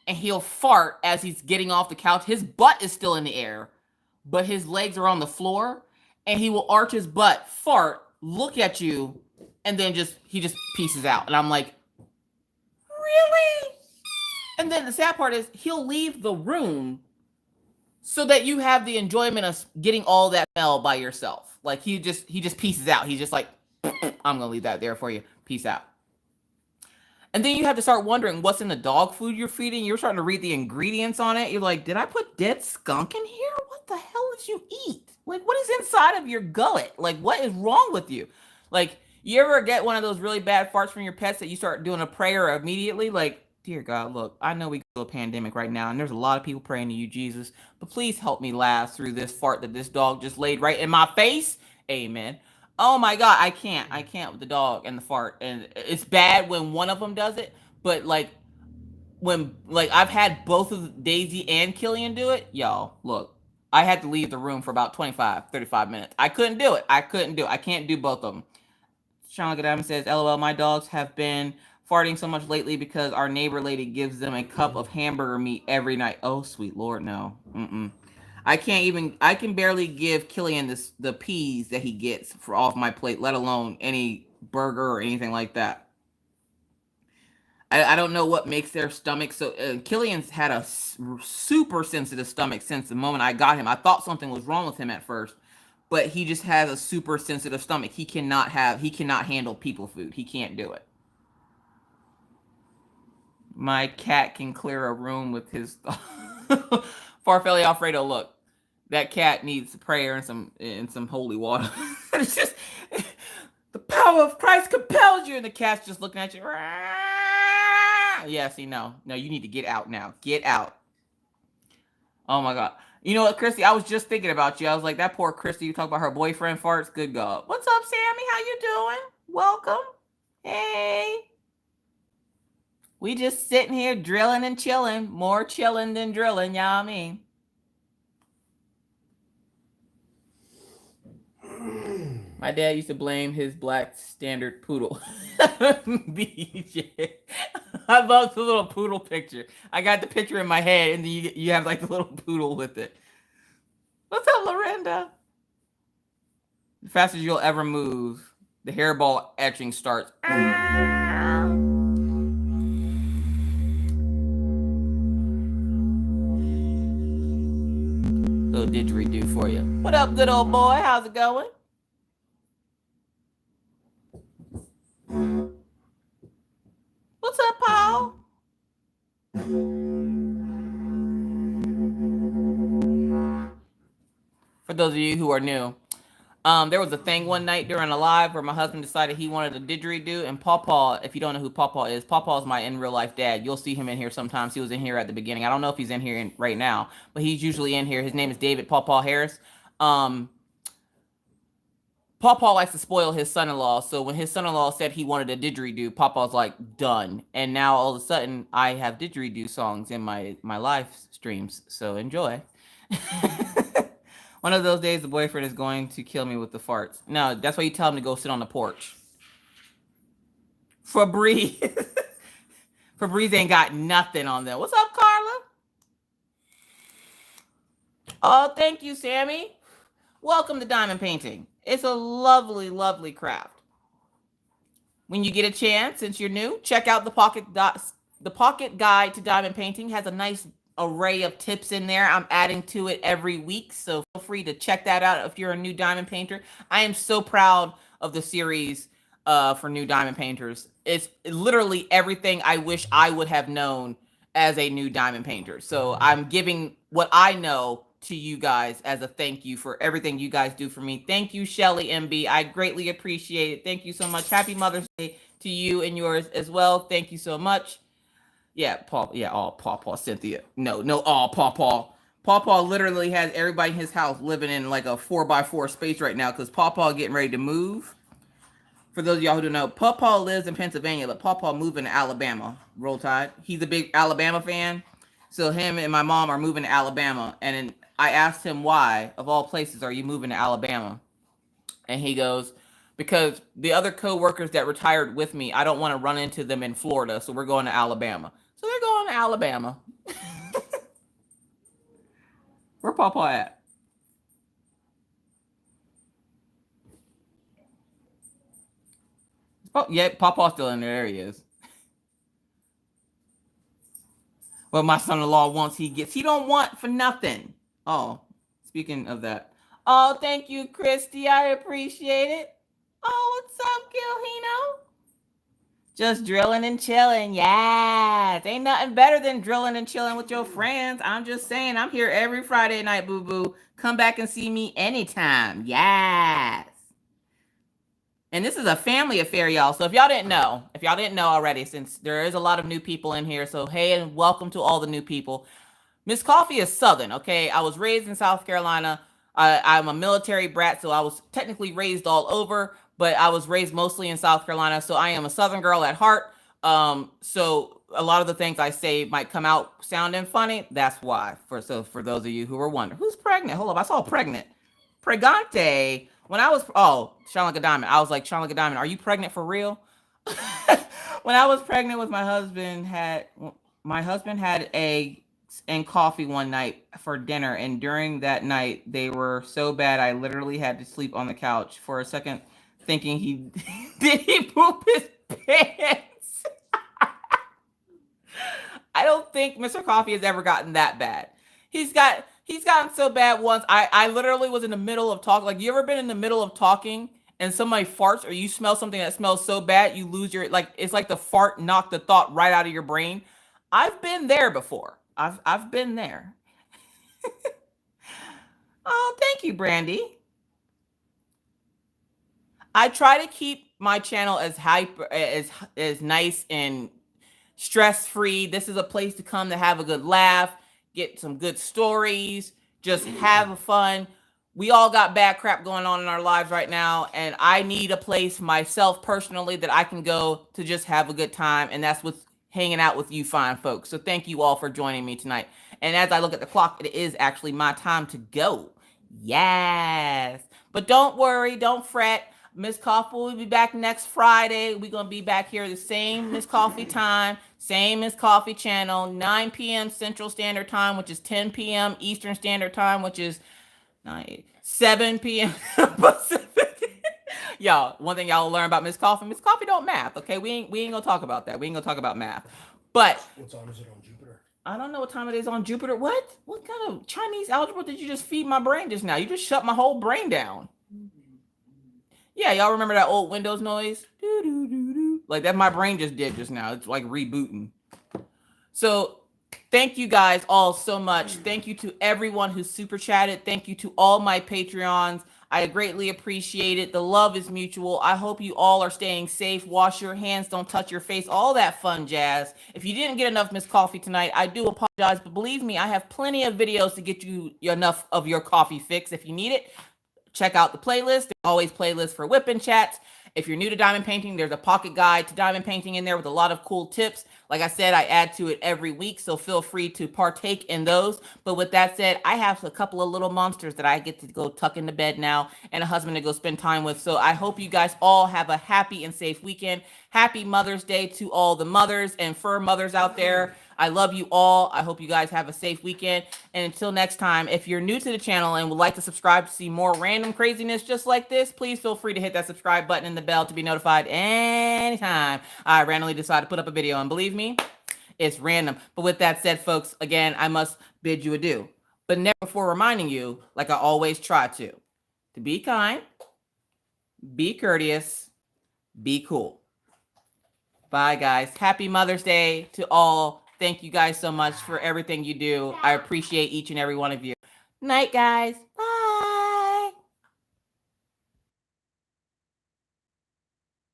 S1: and he'll fart as he's getting off the couch. His butt is still in the air, but his legs are on the floor and he will arch his butt, fart, look at you, and then he just pieces out. And I'm like, really? And then the sad part is he'll leave the room so that you have the enjoyment of getting all that smell by yourself. Like he just pieces out. He's just like, I'm gonna leave that there for you. Peace out. And then you have to start wondering what's in the dog food you're feeding. You're starting to read the ingredients on it. You're like, did I put dead skunk in here? What the hell did you eat? Like, what is inside of your gullet? Like, what is wrong with you? Like, you ever get one of those really bad farts from your pets that you start doing a prayer immediately? Like, dear God, look, I know we go through a pandemic right now, and there's a lot of people praying to you, Jesus, but please help me last through this fart that this dog just laid right in my face. Amen. Oh my God, I can't with the dog and the fart. And it's bad when one of them does it, but like when I've had both of Daisy and Killian do it, y'all, look, I had to leave the room for about 35 minutes. I couldn't do it. I can't do both of them. Sean Godam says, LOL, my dogs have been farting so much lately because our neighbor lady gives them a cup of hamburger meat every night. Oh, sweet Lord, no. I can barely give Killian the peas that he gets off my plate, let alone any burger or anything like that. I don't know what makes their stomach so. Killian's had a super sensitive stomach since the moment I got him. I thought something was wrong with him at first, but he just has a super sensitive stomach. He cannot handle people food. He can't do it. My cat can clear a room with his Farfelli Alfredo. Look, that cat needs prayer and some holy water. It's just the power of Christ compels you, and the cat's just looking at you. Yeah, see, no, you need to get out now. Get out. Oh my God. You know what, Christy? I was just thinking about you. I was like, that poor Christy. You talk about her boyfriend farts. Good God. What's up, Sammy? How you doing? Welcome. Hey. We just sitting here drilling and chilling. More chilling than drilling, y'all. I mean. My dad used to blame his black standard poodle. BJ. I love the little poodle picture. I got the picture in my head, and you have like the little poodle with it. What's up, Lorinda? The fastest you'll ever move, the hairball etching starts. Little didgeridoo for you. What up, good old boy? How's it going? What's up, Paul? For those of you who are new, there was a thing one night during a live where my husband decided he wanted a didgeridoo, and Pawpaw, if you don't know who Pawpaw is my in real life dad. You'll see him in here sometimes. He was in here at the beginning. I don't know if he's in here right now, but he's usually in here. His name is David Pawpaw Harris. Pawpaw likes to spoil his son-in-law, so when his son-in-law said he wanted a didgeridoo, Pawpaw's like, done. And now all of a sudden, I have didgeridoo songs in my live streams, so enjoy. One of those days, the boyfriend is going to kill me with the farts. No, that's why you tell him to go sit on the porch. Febreze. Febreze ain't got nothing on them. What's up, Carla? Oh, thank you, Sammy. Welcome to diamond painting. It's a lovely, lovely craft. When you get a chance, since you're new, check out the Pocket Guide to Diamond Painting. Has a nice array of tips in there. I'm adding to it every week, so feel free to check that out if you're a new diamond painter. I am so proud of the series for new diamond painters. It's literally everything I wish I would have known as a new diamond painter. So I'm giving what I know to you guys as a thank you for everything you guys do for me. Thank you, Shelly MB. I greatly appreciate it. Thank you so much. Happy Mother's Day to you and yours as well. Thank you so much. Yeah, Paul. Yeah, all Pawpaw, Cynthia. No, all Pawpaw. Pawpaw literally has everybody in his house living in like a 4x4 space right now because Pawpaw getting ready to move. For those of y'all who don't know, Pawpaw lives in Pennsylvania, but Pawpaw moving to Alabama. Roll Tide. He's a big Alabama fan. So him and my mom are moving to Alabama. And I asked him why, of all places, are you moving to Alabama? And he goes, because the other co-workers that retired with me, I don't want to run into them in Florida, so we're going to Alabama. So they're going to Alabama. Where Pawpaw at? Oh, yeah, Pawpaw's still in there. There he is. What my son-in-law wants, he gets. He don't want for nothing. Oh, speaking of that. Oh, thank you, Christy. I appreciate it. Oh, what's up, Gilhino? Just drilling and chilling. Yes. Ain't nothing better than drilling and chilling with your friends. I'm just saying, I'm here every Friday night, boo-boo. Come back and see me anytime. Yes. And this is a family affair, y'all. So if y'all didn't know already, since there is a lot of new people in here, so hey, and welcome to all the new people. Miss Coffee is Southern, okay? I was raised in South Carolina. I'm a military brat, so I was technically raised all over, but I was raised mostly in South Carolina, so I am a Southern girl at heart. So a lot of the things I say might come out sounding funny. That's why. For those of you who were wondering, who's pregnant? Hold up, I saw pregnant. Pregante. When I was, Shine Like a Diamond. I was like, Shine Like a Diamond, are you pregnant for real? When I was pregnant with my husband had eggs and coffee one night for dinner, and during that night they were so bad I literally had to sleep on the couch for a second, thinking did he poop his pants? think Mr. Coffee has ever gotten that bad. He's gotten so bad once. I literally was in the middle of talking. Like, you ever been in the middle of talking and somebody farts, or you smell something that smells so bad you lose your, like, it's like the fart knocked the thought right out of your brain. I've been there before. I've been there. Oh, thank you, Brandy. I try to keep my channel as hyper, as nice and stress-free. This is a place to come to have a good laugh, get some good stories, just have fun. We all got bad crap going on in our lives right now, and I need a place myself personally that I can go to just have a good time, and that's with hanging out with you fine folks. So thank you all for joining me tonight. And as I look at the clock, it is actually my time to go. Yes. But don't worry, don't fret. Miss Coffee will be back next Friday. We're going to be back here the same Miss Coffee time, same Miss Coffee channel, 9 p.m. Central Standard Time, which is 10 p.m. Eastern Standard Time, which is 7 p.m. Pacific. Y'all, one thing y'all will learn about Miss Coffee don't math, okay? We ain't going to talk about that. We ain't going to talk about math. But
S2: what time is it on Jupiter?
S1: I don't know what time it is on Jupiter. What kind of Chinese algebra did you just feed my brain just now? You just shut my whole brain down. Yeah, y'all remember that old Windows noise? Doo, doo, doo, doo. Like that my brain just did just now. It's like rebooting. So thank you guys all so much. Thank you to everyone who super chatted. Thank you to all my Patreons. I greatly appreciate it. The love is mutual. I hope you all are staying safe. Wash your hands. Don't touch your face. All that fun jazz. If you didn't get enough Miss Coffee tonight, I do apologize. But believe me, I have plenty of videos to get you enough of your coffee fix if you need it. Check out the playlist. There's always playlists for whipping chats. If you're new to diamond painting, there's a pocket guide to diamond painting in there with a lot of cool tips. Like I said, I add to it every week, so feel free to partake in those. But with that said, I have a couple of little monsters that I get to go tuck into bed now and a husband to go spend time with. So I hope you guys all have a happy and safe weekend. Happy Mother's Day to all the mothers and fur mothers out there. I love you all. I hope you guys have a safe weekend. And until next time, if you're new to the channel and would like to subscribe to see more random craziness just like this, please feel free to hit that subscribe button and the bell to be notified anytime I randomly decide to put up a video. And believe me, it's random. But with that said, folks, again, I must bid you adieu. But never before reminding you, like I always try to be kind, be courteous, be cool. Bye, guys. Happy Mother's Day to all. Thank you guys so much for everything you do. I appreciate each and every one of you. Night, guys.